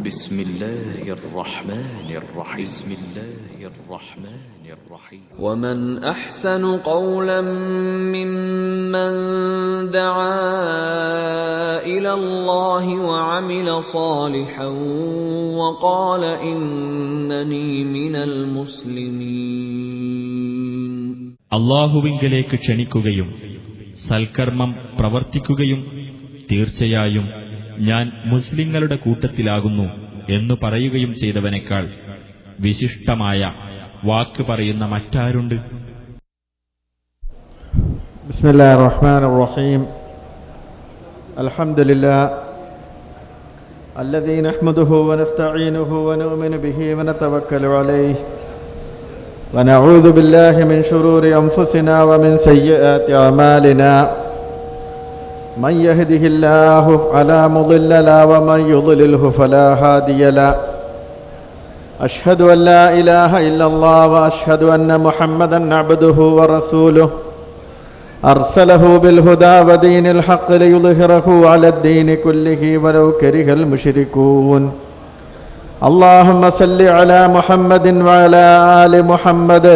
بسم الله الرحمن الرحيم بسم الله الرحمن الرحيم ومن أحسن قولا ممن دعا إلى الله وعمل صالحا وقال إنني من المسلمين. അല്ലാഹുവിങ്കലേക്ക് ക്ഷണിക്കുകയും സൽക്കർമ്മം പ്രവർത്തിക്കുകയും തീർച്ചയായും ഞാൻ മുസ്ലിങ്ങളുടെ കൂട്ടത്തിലാകുന്നു എന്നു പറയുകയും ചെയ്തവനേക്കാൾ വിശിഷ്ടമായ വാക്ക് പറയുന്ന മറ്റാരുണ്ട്? ബിസ്മില്ലാഹിർ റഹ്മാനിർ റഹീം. അൽഹംദുലില്ലാഹ് അല്ലദീ നഹ്മദുഹു വനസ്തഈനുഹു വനുഅ്മിനു ബിഹി വനതവക്കലു അലൈഹി വനഊദു ബില്ലാഹി മിൻ ശുറൂരി അൻഫുസിനാ വമിൻ സയ്യിആതി അഅമാലിനാ من يهده الله فلا مضل له ومن يضلله فلا هادي له أشهد أن لا إله إلا الله وأشهد أن محمدا عبده ورسوله أرسله بالهدى ودين الحق ليظهره على الدين كله ولو كره المشركون. اللهم صل على محمد وعلى آل محمد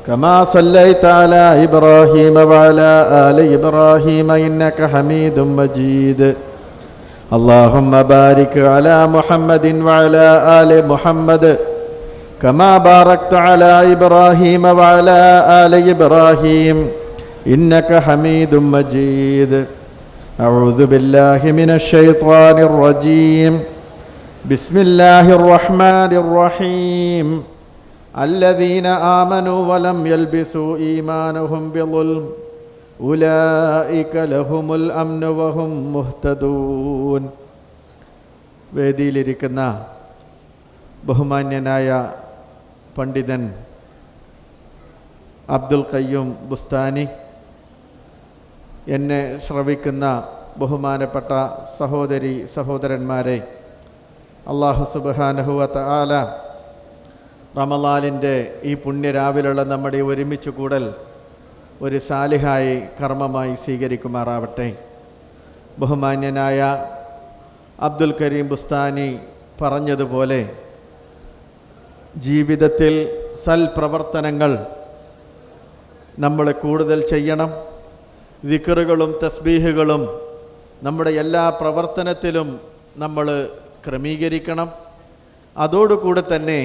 كما صليت على إبراهيم وعلى آل إبراهيم إنك حميد مجيد. اللهم بارك على محمد وعلى آل محمد كما باركت على إبراهيم وعلى آل إبراهيم إنك حميد مجيد. أعوذ بالله من الشيطان الرجيم. بسم الله الرحمن الرحيم. الذين آمنوا ولم يلبسوا إيمانهم بظلم أولئك لهم الأمن وهم مهتدون. വേദിയിലിരിക്കുന്ന ബഹുമാന്യനായ പണ്ഡിതൻ അബ്ദുൽ ഖയ്യൂം ബുസ്താനി, എന്നെ ശ്രവിക്കുന്ന ബഹുമാനപ്പെട്ട സഹോദരി സഹോദരന്മാരെ, അല്ലാഹു സുബ്ഹാനഹു വ തആല റമളാനിൻ്റെ ഈ പുണ്യരാവിലുള്ള നമ്മുടെ ഒരുമിച്ച് കൂടൽ ഒരു സാലിഹായി കർമ്മമായി സ്വീകരിക്കുമാറാവട്ടെ. ബഹുമാന്യനായ അബ്ദുൽ കരീം ബുസ്താനി പറഞ്ഞതുപോലെ ജീവിതത്തിൽ സൽപ്രവർത്തനങ്ങൾ നമ്മൾ കൂടുതൽ ചെയ്യണം. ദിക്റുകളും തസ്ബീഹുകളും നമ്മുടെ എല്ലാ പ്രവർത്തനത്തിലും നമ്മൾ ക്രമീകരിക്കണം. അതോടുകൂടെ തന്നെ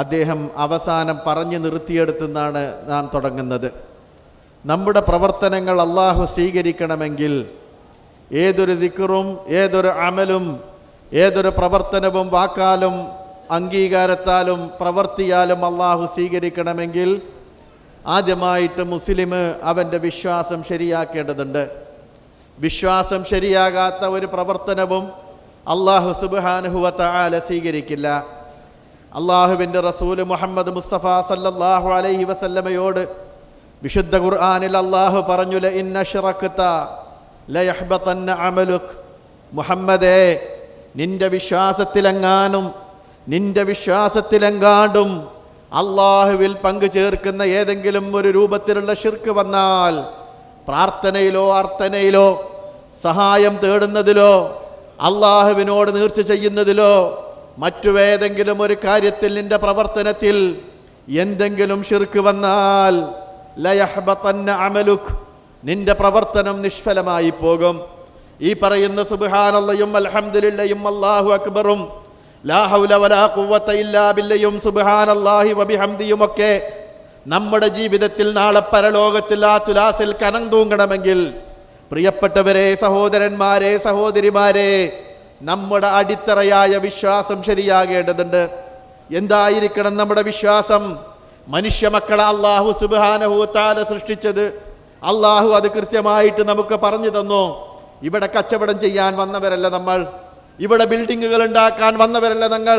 അദ്ദേഹം അവസാനം പറഞ്ഞു നിർത്തിയെടുത്തെന്നാണ് നാം തുടങ്ങുന്നത്. നമ്മുടെ പ്രവർത്തനങ്ങൾ അള്ളാഹു സ്വീകരിക്കണമെങ്കിൽ ഏതൊരു ദിക്റും ഏതൊരു അമലും ഏതൊരു പ്രവർത്തനവും വാക്കാലും അംഗീകാരത്താലും പ്രവർത്തിയാലും അള്ളാഹു സ്വീകരിക്കണമെങ്കിൽ ആദ്യമായിട്ട് മുസ്ലിം അവൻ്റെ വിശ്വാസം ശരിയാക്കേണ്ടതുണ്ട്. വിശ്വാസം ശരിയാകാത്ത ഒരു പ്രവർത്തനവും അള്ളാഹു സുബ്ഹാനഹു വ തആല സ്വീകരിക്കില്ല. അള്ളാഹുവിൻ്റെ റസൂല് മുഹമ്മദ് മുസ്തഫ സല്ലല്ലാഹു അലൈഹി വസല്ലമയോട് വിശുദ്ധ ഖുർആനിൽ അള്ളാഹു പറഞ്ഞു, ലഇൻ അശ്റക്ത ലയഹ്ബതന്ന അമലുക്. മുഹമ്മദേ, നിന്റെ വിശ്വാസത്തിലെങ്ങാണ്ടും അള്ളാഹുവിൽ പങ്കു ചേർക്കുന്ന ഏതെങ്കിലും ഒരു രൂപത്തിലുള്ള ശിർക്ക് വന്നാൽ, പ്രാർത്ഥനയിലോ അർത്ഥനയിലോ സഹായം തേടുന്നതിലോ അള്ളാഹുവിനോട് നേർച്ച ചെയ്യുന്നതിലോ മറ്റുവേതെങ്കിലും ഒരു കാര്യത്തിൽ നിന്റെ പ്രവർത്തനത്തിൽ എന്തെങ്കിലും ശിർക്ക് വന്നാൽ ലയഹ്ബതന്ന അമലുക്, നിന്റെ പ്രവർത്തനം നിഷ്ഫലമായി പോകും. ഈ പറയുന്ന സുബ്ഹാനല്ലാഹും അൽഹംദുലില്ലാഹും അല്ലാഹു അക്ബറും ലാ ഹൗല വലാ ഖുവത ഇല്ലാ ബില്ലാഹും സുബ്ഹാനല്ലാഹി വബിഹംദിയും ഒക്കെ നമ്മുടെ ജീവിതത്തിൽ നാളെ പരലോകത്തിൽ ആ തുലാസിൽ കനം തൂങ്ങണമെങ്കിൽ, പ്രിയപ്പെട്ടവരെ, സഹോദരന്മാരെ, സഹോദരിമാരെ, നമ്മുടെ അടിത്തറയായ വിശ്വാസം ശരിയാകേണ്ടതുണ്ട്. എന്തായിരിക്കണം നമ്മുടെ വിശ്വാസം? മനുഷ്യ മക്കളെ അല്ലാഹു സുബ്ഹാനഹു വ തആല സൃഷ്ടിച്ചത് അല്ലാഹു അത് കൃത്യമായിട്ട് നമുക്ക് പറഞ്ഞു തന്നു. ഇവിടെ കച്ചവടം ചെയ്യാൻ വന്നവരല്ല നമ്മൾ, ഇവിടെ ബിൽഡിങ്ങുകൾ ഉണ്ടാക്കാൻ വന്നവരല്ല ഞങ്ങൾ,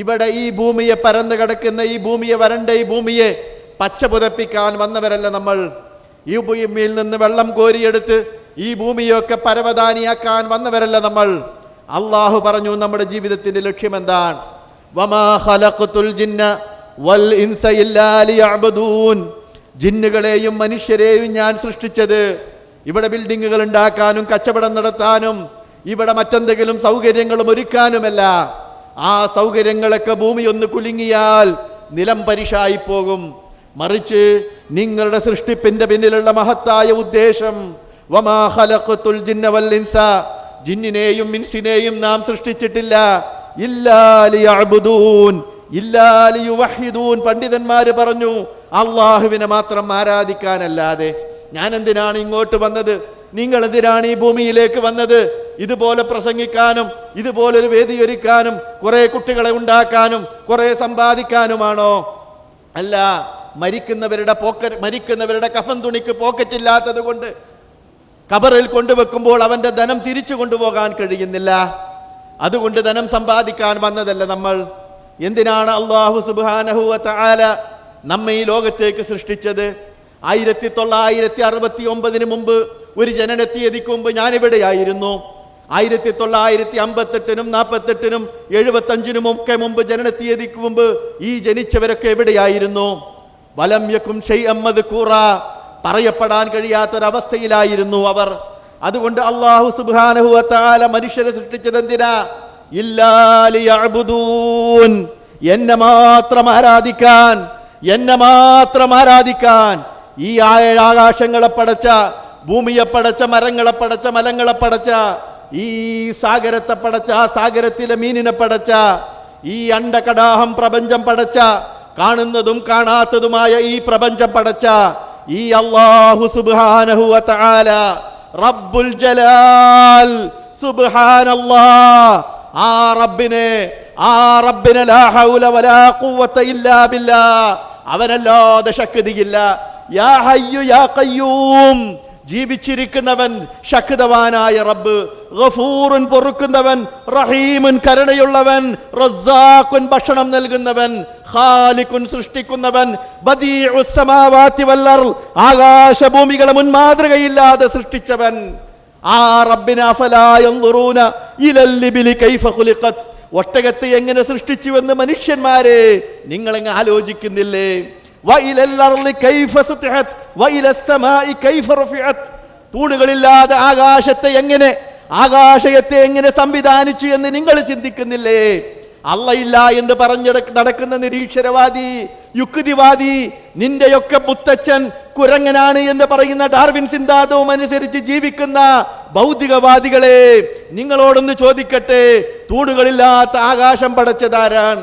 ഇവിടെ ഈ ഭൂമിയെ പരന്നു കിടക്കുന്ന ഈ ഭൂമിയെ, വരണ്ട ഈ ഭൂമിയെ പച്ച പുതപ്പിക്കാൻ വന്നവരല്ല നമ്മൾ. ഈ ഭൂമിയിൽ നിന്ന് വെള്ളം കോരിയെടുത്ത് ഈ ഭൂമിയൊക്കെ പരവതാനിയാക്കാൻ വന്നവരല്ല നമ്മൾ. അള്ളാഹു പറഞ്ഞു നമ്മുടെ ജീവിതത്തിന്റെ ലക്ഷ്യം എന്താണ്? വമാ ഖലഖതുൽ ജിന്ന വൽ ഇൻസ ഇല്ലാ ലിയഅ്ബുദൂൻ. ജിന്നുകളെയും മനുഷ്യരെയും ഞാൻ സൃഷ്ടിച്ചത് ഇവിടെ ബിൽഡിങ്ങുകൾ ഉണ്ടാക്കാനും കച്ചവടം നടത്താനും ഇവിടെ മറ്റെന്തെങ്കിലും സൗകര്യങ്ങളും ഒരുക്കാനുമല്ല. ആ സൗകര്യങ്ങളൊക്കെ ഭൂമി ഒന്ന് കുലുങ്ങിയാൽ നിലം പരിശായി പോകും. മറിച്ച് നിങ്ങളുടെ സൃഷ്ടിപ്പിന്റെ പിന്നിലുള്ള മഹത്തായ ഉദ്ദേശം, വമാ ഖലഖതുൽ ജിന്ന വൽ ഇൻസ, ജിന്നിനെയും ഇൻസിനെയും നാം സൃഷ്ടിച്ചിട്ടില്ല, ഇല്ലാ ലിയഅ്ബുദൂൻ ഇല്ലാ ലിയുവഹിദൂൻ. പണ്ഡിതന്മാര് പറഞ്ഞു, അള്ളാഹുവിനെ മാത്രം ആരാധിക്കാനല്ലാതെ. ഞാൻ എന്തിനാണ് ഇങ്ങോട്ട് വന്നത്? നിങ്ങൾ എന്തിനാണ് ഈ ഭൂമിയിലേക്ക് വന്നത്? ഇതുപോലെ പ്രസംഗിക്കാനും ഇതുപോലൊരു വേദി ഒരുക്കാനും കുറെ കുട്ടികളെ ഉണ്ടാക്കാനും കുറെ സമ്പാദിക്കാനുമാണോ? അല്ല. മരിക്കുന്നവരുടെ കഫൻ തുണിക്ക് പോക്കറ്റ് ഇല്ലാത്തത് കൊണ്ട് ഖബറിൽ കൊണ്ടുവെക്കുമ്പോൾ അവന്റെ ധനം തിരിച്ചു കൊണ്ടുപോകാൻ കഴിയുന്നില്ല. അതുകൊണ്ട് ധനം സമ്പാദിക്കാൻ വന്നതല്ല നമ്മൾ. എന്തിനാണ് അല്ലാഹു സുബ്ഹാനഹു വ തആല നമ്മെ ഈ ലോകത്തേക്ക് സൃഷ്ടിച്ചത്? 1969 മുമ്പ്, ഒരു ജനനത്തീയതിക്ക് മുമ്പ് ഞാനിവിടെയായിരുന്നു. 1958-നും 48-നും 75-നും ഒക്കെ മുമ്പ്, ജനനത്തീയതിക്ക് മുമ്പ് ഈ ജനിച്ചവരൊക്കെ എവിടെയായിരുന്നു? വലം യകുൻ ശൈഅൻ മദ്കൂറാ, പറയപ്പെടാൻ കഴിയാത്തൊരവസ്ഥയിലായിരുന്നു അവർ. അതുകൊണ്ട് അല്ലാഹു സുബ്ഹാനഹു വ തആല മനുഷ്യരെ സൃഷ്ടിച്ചത് എന്തിനാ? ഇല്ലാ ലിയഅ്ബുദൂൻ, എന്നെ മാത്രം ആരാധിക്കാൻ, എന്നെ മാത്രം ആരാധിക്കാൻ. ഈ ആകാശങ്ങളെ പടച്ച, ഭൂമിയെ പടച്ച, മരങ്ങളെ പടച്ച, മലങ്ങളെ പടച്ച, ഈ സാഗരത്തെ പടച്ച, ആ സാഗരത്തിലെ മീനിനെ പടച്ച, ഈ അണ്ടകടാഹം പ്രപഞ്ചം പടച്ച, കാണുന്നതും കാണാത്തതുമായ ഈ പ്രപഞ്ചം പടച്ച ഈ അല്ലാഹു സുബ്ഹാനഹു വ തആല റബ്ബുൽ ജലാൽ, സുബ്ഹാനല്ലാഹ്. ആ റബ്ബിനെ ലാ ഹൗല വലാ ഖുവത ഇല്ലാ ബില്ലാഹ്, അവനല്ലാതെ ശക്തിയില്ല. യാ ഹയ്യു യാ ഖയ്യൂം, ജീവിച്ചിരിക്കുന്നവൻ ശക്തവാനായ റബ്ബ്, ഗഫൂറുൻ പൊറുക്കുന്നവൻ, റഹീമുൻ കരുണയുള്ളവൻ, റസ്സാഖുൻ ഭക്ഷണം നൽകുന്നവൻ, ഖാലിഖുൻ സൃഷ്ടിക്കുന്നവൻ, ബദീഉസ് സമാവാതി വൽ അർള് ആകാശഭൂമികളെ മുൻമാതൃകയില്ലാതെ സൃഷ്ടിച്ചവൻ. ആ റബ്ബിനെ അഫലാ യൻദുറൂന ഇലൽ ലിബിലി കൈഫ ഖുലിഖത്, ഒട്ടകത്തെ എങ്ങനെ സൃഷ്ടിച്ചുവെന്ന് മനുഷ്യന്മാരെ നിങ്ങളെങ്ങ് ആലോചിക്കുന്നില്ലേ? വഇലൽ അർളി കൈഫ സുതിഹത് വഇലസ് സമാഇ കൈഫ റുഫിഅത്, തൂണുകളില്ലാതെ ആകാശത്തെ എങ്ങനെ സംവിധാനിച്ചു എന്ന് നിങ്ങൾ ചിന്തിക്കുന്നില്ലേ? അള്ളയില്ല എന്ന് പറഞ്ഞ് നടക്കുന്ന നിരീശ്വരവാദി, യുക്തിവാദി, നിന്റെയൊക്കെ മുത്തച്ഛൻ കുരങ്ങനാണ് എന്ന് പറയുന്ന ഡാർവിൻ സിദ്ധാന്തവും അനുസരിച്ച് ജീവിക്കുന്ന ഭൗതികവാദികളെ, നിങ്ങളോടൊന്ന് ചോദിക്കട്ടെ, തൂണുകളില്ലാത്ത ആകാശം പടച്ചതാരാണ്?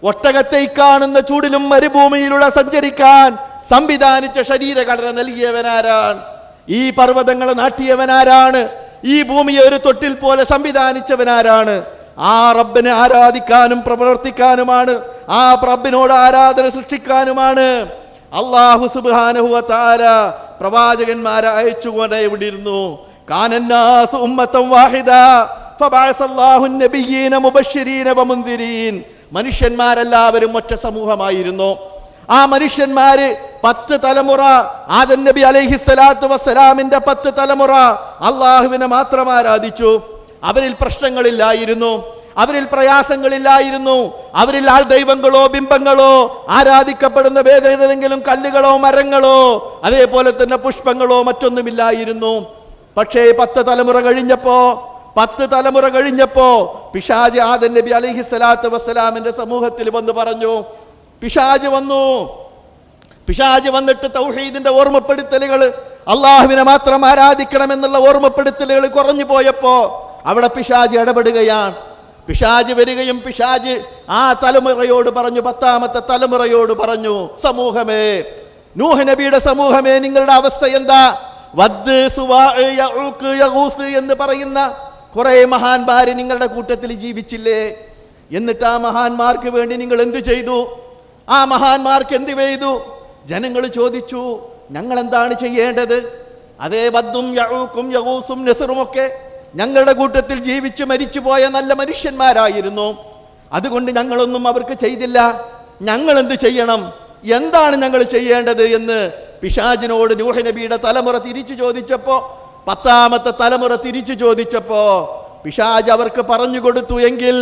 ഒട്ടകത്തെ കാണുന്ന ചൂടിലും മരുഭൂമിയിലൂടെ സഞ്ചരിക്കാൻ സംവിധാനിച്ച ശരീരഘടന നൽകിയവനാരാണ്? ഈ പർവ്വതങ്ങൾ നാട്ടിയവനാരാണ്? ഈ ഭൂമിയെ ഒരു തൊട്ടിൽ പോലെ സംവിധാനിച്ചവനാരാണ്? ആ റബ്ബിനെ ആരാധിക്കാനും പ്രവർത്തിക്കാനുമാണ്, ആ റബ്ബിനോട് ആരാധന സൃഷ്ടിക്കാനുമാണ് അല്ലാഹു സുബ്ഹാനഹു വ തആല പ്രവാചകന്മാരെ അയച്ചുകൊണ്ട് എവിടെയിരുന്നു? കാനന്നാസു ഉമ്മത്തൻ വാഹിദ ഫബഅസല്ലാഹു നബിയ്യീന മുബശ്ശിരീന വമുൻദിരീൻ. മനുഷ്യന്മാരെല്ലാവരും ഒറ്റ സമൂഹമായിരുന്നു. ആ മനുഷ്യന്മാര് 10 തലമുറ, ആദം നബി അലൈഹിസ്സലാത്തു വസ്സലാമിന്റെ 10 തലമുറ അള്ളാഹുവിനെ മാത്രം ആരാധിച്ചു. അവരിൽ പ്രശ്നങ്ങളില്ലായിരുന്നു, അവരിൽ പ്രയാസങ്ങളില്ലായിരുന്നു, അവരിൽ ആൾ ദൈവങ്ങളോ ബിംബങ്ങളോ ആരാധിക്കപ്പെടുന്ന ഏതെങ്കിലും കല്ലുകളോ മരങ്ങളോ അതേപോലെ തന്നെ പുഷ്പങ്ങളോ മറ്റൊന്നുമില്ലായിരുന്നു. പക്ഷേ 10 തലമുറ കഴിഞ്ഞപ്പോ പിശാച് ആദം നബി അലൈഹിസ്സലാത്തു വസ്സലാമിന്റെ സമൂഹത്തിൽ വന്ന് പറഞ്ഞു. പിശാച് വന്നിട്ട് തൗഹീദിന്റെ ഓർമ്മപ്പെടുത്തലുകൾ, അള്ളാഹുവിനെ മാത്രം ആരാധിക്കണമെന്നുള്ള ഓർമ്മപ്പെടുത്തലുകൾ കുറഞ്ഞു പോയപ്പോ അവിടെ പിശാച് ഇടപെടുകയാണ്. പിശാച് വരികയും പിശാച് ആ തലമുറയോട് പറഞ്ഞു, 10ാമത്തെ തലമുറയോട് പറഞ്ഞു, സമൂഹമേ, നൂഹ് നബിയുടെ സമൂഹമേ, നിങ്ങളുടെ അവസ്ഥ എന്താ? വദ്, സുവാഅ്, യഊഖ്, യഗൂസ് എന്ന് പറയുന്ന കുറെ മഹാന്മാര് നിങ്ങളുടെ കൂട്ടത്തിൽ ജീവിച്ചില്ലേ? എന്നിട്ട് ആ മഹാന്മാർക്ക് വേണ്ടി നിങ്ങൾ എന്ത് ചെയ്തു? ആ മഹാന്മാർക്ക് എന്ത് ചെയ്തു? ജനങ്ങൾ ചോദിച്ചു, ഞങ്ങൾ എന്താണ് ചെയ്യേണ്ടത്? അതേ വദ്ദും യഊഖും യഗൂസും നസ്റും ഒക്കെ ഞങ്ങളുടെ കൂട്ടത്തിൽ ജീവിച്ച് മരിച്ചുപോയ നല്ല മനുഷ്യന്മാരായിരുന്നു. അതുകൊണ്ട് ഞങ്ങളൊന്നും അവർക്ക് ചെയ്തില്ല. ഞങ്ങൾ എന്ത് ചെയ്യണം? എന്താണ് ഞങ്ങൾ ചെയ്യേണ്ടത് എന്ന് പിശാചിനോട് നൂഹ് നബിയുടെ തലമുറ തിരിച്ചു ചോദിച്ചപ്പോ, 10ാമത്തെ തലമുറ തിരിച്ചു ചോദിച്ചപ്പോ പിശാച് അവർക്ക് പറഞ്ഞു കൊടുത്തു, എങ്കിൽ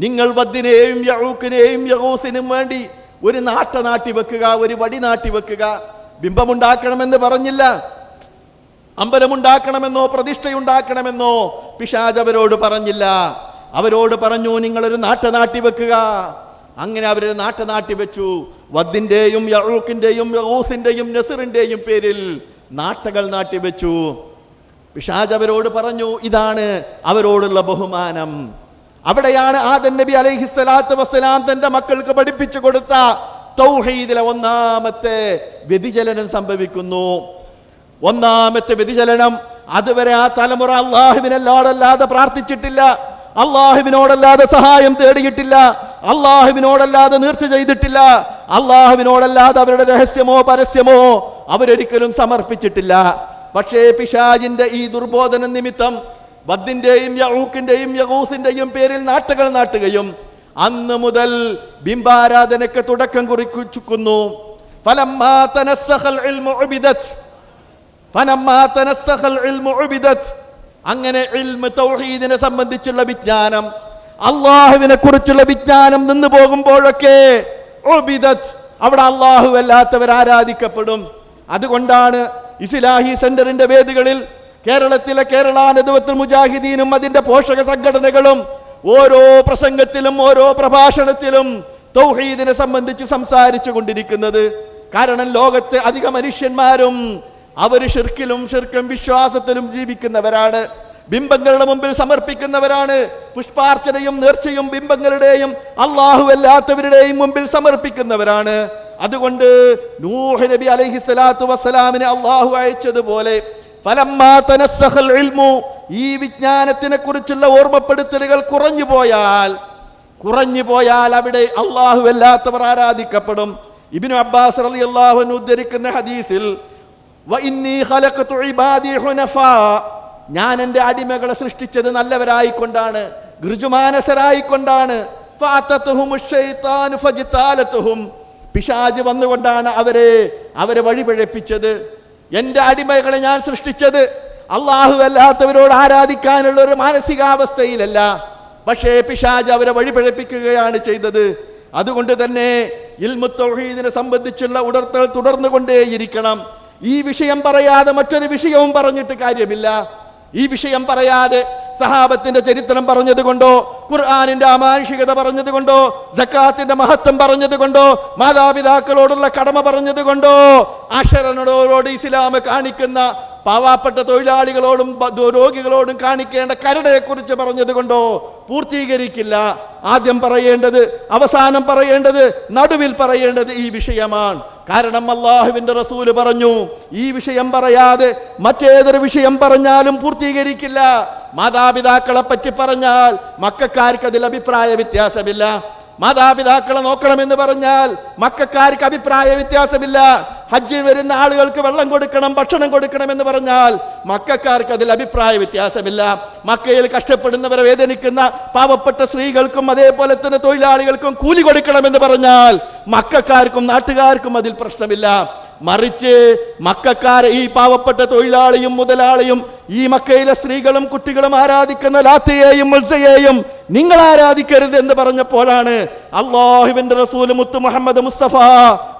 നിങ്ങൾ വദ്ദിനെയും യഊഖിനെയും യഗൂസിനും വേണ്ടി ഒരു നാട്ടി വെക്കുക, ഒരു വടി നാട്ടി വെക്കുക. ബിംബമുണ്ടാക്കണമെന്ന് പറഞ്ഞില്ല, അമ്പലമുണ്ടാക്കണമെന്നോ പ്രതിഷ്ഠയുണ്ടാക്കണമെന്നോ പിശാച് അവരോട് പറഞ്ഞില്ല. അവരോട് പറഞ്ഞു, നിങ്ങളൊരു നാട്ട് നാട്ടി വെക്കുക. അങ്ങനെ അവരൊരു നാട്ട് നാട്ടി വെച്ചു. വദ്ദിന്റെയും യഊഖിന്റെയും യഗൂസിന്റെയും നസ്റിന്റെയും പേരിൽ നാട്ടകൾ നാട്ടി വെച്ചു. പിശാച് അവരോട് പറഞ്ഞു, ഇതാണ് അവരോടുള്ള ബഹുമാനം. അവിടെയാണ് ആദം നബി അലൈഹിസ്സലാത്തു വസ്സലാം തന്റെ മക്കൾക്ക് പഠിപ്പിച്ചു കൊടുത്ത തൗഹീദിലെ ഒന്നാമത്തെ വ്യതിചലനം സംഭവിക്കുന്നു. ഒന്നാമത്തെ വ്യതിചലനം. അതുവരെ ആ തലമുറ അല്ലാഹുവിനല്ലാതെ പ്രാർത്ഥിച്ചിട്ടില്ല, അള്ളാഹുവിനോടല്ലാതെ സഹായം തേടിയിട്ടില്ല, അള്ളാഹുവിനോടല്ലാതെ നേർച്ച ചെയ്തിട്ടില്ല, അള്ളാഹുവിനോടല്ലാതെ അവരുടെ രഹസ്യമോ പരസ്യമോ അവരൊരിക്കലും സമർപ്പിച്ചിട്ടില്ല. പക്ഷേ പിശാചിന്റെ ഈ ദുർബോധന നിമിത്തം വദ്ദിന്റെയും യഊഖിന്റെയും യഗൂസിന്റെയും പേരിൽ നാട്ടുകൾ നാട്ടുകയും അന്ന് മുതൽ ബിംബാരാധനയ്ക്ക് തുടക്കം കുറിക്കുന്നു. ഫലമ്മാ തനസ്സഖൽ ഇൽമു ഉബിദത്, ഫലമ്മാ തനസ്സഖൽ ഇൽമു ഉബിദത്. അങ്ങനെ ഇൽമു തൗഹീദിനെ സംബന്ധിച്ചുള്ള വിജ്ഞാനം, അള്ളാഹുവിനെ കുറിച്ചുള്ള വിജ്ഞാനം നിന്നു പോകുമ്പോഴൊക്കെ ഉബിദത്, അവിടെ അള്ളാഹു അല്ലാത്തവർ ആരാധിക്കപ്പെടും. അതുകൊണ്ടാണ് ഇസ്ലാഹി സെന്ററിന്റെ വേദികളിൽ കേരളത്തിലെ കേരള നദ്വത്തുൽ മുജാഹിദീനും അതിന്റെ പോഷക സംഘടനകളും ഓരോ പ്രസംഗത്തിലും ഓരോ പ്രഭാഷണത്തിലും തൗഹീദിനെ സംബന്ധിച്ച് സംസാരിച്ചു കൊണ്ടിരിക്കുന്നത്. കാരണം ലോകത്തെ അധിക മനുഷ്യന്മാരും അവർ ഷിർക്കിലും വിശ്വാസത്തിലും ജീവിക്കുന്നവരാണ്, ബിംബങ്ങളുടെ മുമ്പിൽ സമർപ്പിക്കുന്നവരാണ്. പുഷ്പാർച്ചനയും നേർച്ചയും ബിംബങ്ങളുടെയും അള്ളാഹു അല്ലാത്തവരുടെയും മുമ്പിൽ സമർപ്പിക്കുന്നവരാണ്. അതുകൊണ്ട് നൂഹ് നബി അലൈഹിസ്സലാത്തു വസ്സലാമിനെ അള്ളാഹു അയച്ചതുപോലെ ഫലമ്മാ തനസ്സഖൽ ഇൽമു, ഈ വിജ്ഞാനത്തിനെ കുറിച്ചുള്ള ഓർമ്മപ്പെടുത്തലുകൾ കുറഞ്ഞു പോയാൽ അവിടെ അള്ളാഹു അല്ലാത്തവർ ആരാധിക്കപ്പെടും. ഇബ്നു അബ്ബാസ് റളിയല്ലാഹു അൻഹു ഉദ്ധരിക്കുന്ന ഹദീസിൽ വഇന്നി ഖലഖതു ഇബാദി ഹുനഫാ, ഞാൻ എൻ്റെ അടിമകളെ സൃഷ്ടിച്ചത് നല്ലവരായിക്കൊണ്ടാണ്, ഗൃജുമാനസരായിക്കൊണ്ടാണ്. ഫഅതതുഹുമുശ് ശൈത്താനു ഫജ്താലതുഹും, പിശാച് വന്നുകൊണ്ടാണ് അവരെ വഴിപിഴപ്പിച്ചത്. എൻ്റെ അടിമകളെ ഞാൻ സൃഷ്ടിച്ചത് അള്ളാഹു അല്ലാത്തവരോട് ആരാധിക്കാനുള്ള ഒരു മാനസികാവസ്ഥയിലല്ല, പക്ഷേ പിശാച് അവരെ വഴിപിഴപ്പിക്കുകയാണ് ചെയ്തത്. അതുകൊണ്ട് തന്നെ ഇൽമു തൗഹീദിനെ സംബന്ധിച്ചുള്ള ഉണർത്തൽ തുടർന്നുകൊണ്ടേയിരിക്കണം. ഈ വിഷയം പറയാതെ മറ്റൊരു വിഷയവും പറഞ്ഞിട്ട് കാര്യമില്ല. ഈ വിഷയം പറയാതെ സഹാബത്തിന്റെ ചരിത്രം പറഞ്ഞതുകൊണ്ടോ, ഖുർആനിന്റെ അമാനുഷികത പറഞ്ഞതുകൊണ്ടോ, സക്കാത്തിന്റെ മഹത്വം പറഞ്ഞതുകൊണ്ടോ, മാതാപിതാക്കളോടുള്ള കടമ പറഞ്ഞതുകൊണ്ടോ, അശരണരോട് ഇസ്ലാം കാണിക്കുന്ന പാവപ്പെട്ട തൊഴിലാളികളോടും രോഗികളോടും കാണിക്കേണ്ട കരുണയെ കുറിച്ച് പറഞ്ഞതുകൊണ്ടോ പൂർത്തീകരിക്കില്ല. ആദ്യം പറയേണ്ടത്, അവസാനം പറയേണ്ടത്, നടുവിൽ പറയേണ്ടത് ഈ വിഷയമാണ്. കാരണം അല്ലാഹുവിന്റെ റസൂല് പറഞ്ഞു, ഈ വിഷയം പറയാതെ മറ്റേതൊരു വിഷയം പറഞ്ഞാലും പൂർത്തീകരിക്കില്ല. മാതാപിതാക്കളെ പറ്റി പറഞ്ഞാൽ മക്കൾക്കാർക്ക് അതിൽ അഭിപ്രായ വ്യത്യാസമില്ല. മാതാപിതാക്കളെ നോക്കണമെന്ന് പറഞ്ഞാൽ മക്കൾക്കാർക്ക് അഭിപ്രായ വ്യത്യാസമില്ല. ഹജ്ജിൽ വരുന്ന ആളുകൾക്ക് വെള്ളം കൊടുക്കണം, ഭക്ഷണം കൊടുക്കണം എന്ന് പറഞ്ഞാൽ മക്കൾക്കാർക്ക് അതിൽ അഭിപ്രായ വ്യത്യാസമില്ല. മക്കയിൽ കഷ്ടപ്പെടുന്നവരെ വേദനിക്കുന്ന പാവപ്പെട്ട സ്ത്രീകൾക്കും അതേപോലെ തന്നെ തൊഴിലാളികൾക്കും കൂലി കൊടുക്കണമെന്ന് പറഞ്ഞാൽ മക്കൾക്കാർക്കും നാട്ടുകാർക്കും അതിൽ പ്രശ്നമില്ല. മറിച്ച് മക്കക്കാരെ, ഈ പാവപ്പെട്ട തൊഴിലാളിയും മുതലാളിയും ഈ മക്കയിലെ സ്ത്രീകളും കുട്ടികളും ആരാധിക്കുന്ന ലാത്തയെയും ഉസ്സയെയും നിങ്ങൾ ആരാധിക്കരുത് എന്ന് പറഞ്ഞപ്പോഴാണ് അല്ലാഹുവിന്റെ റസൂൽ മുത്ത് മുഹമ്മദ് മുസ്തഫ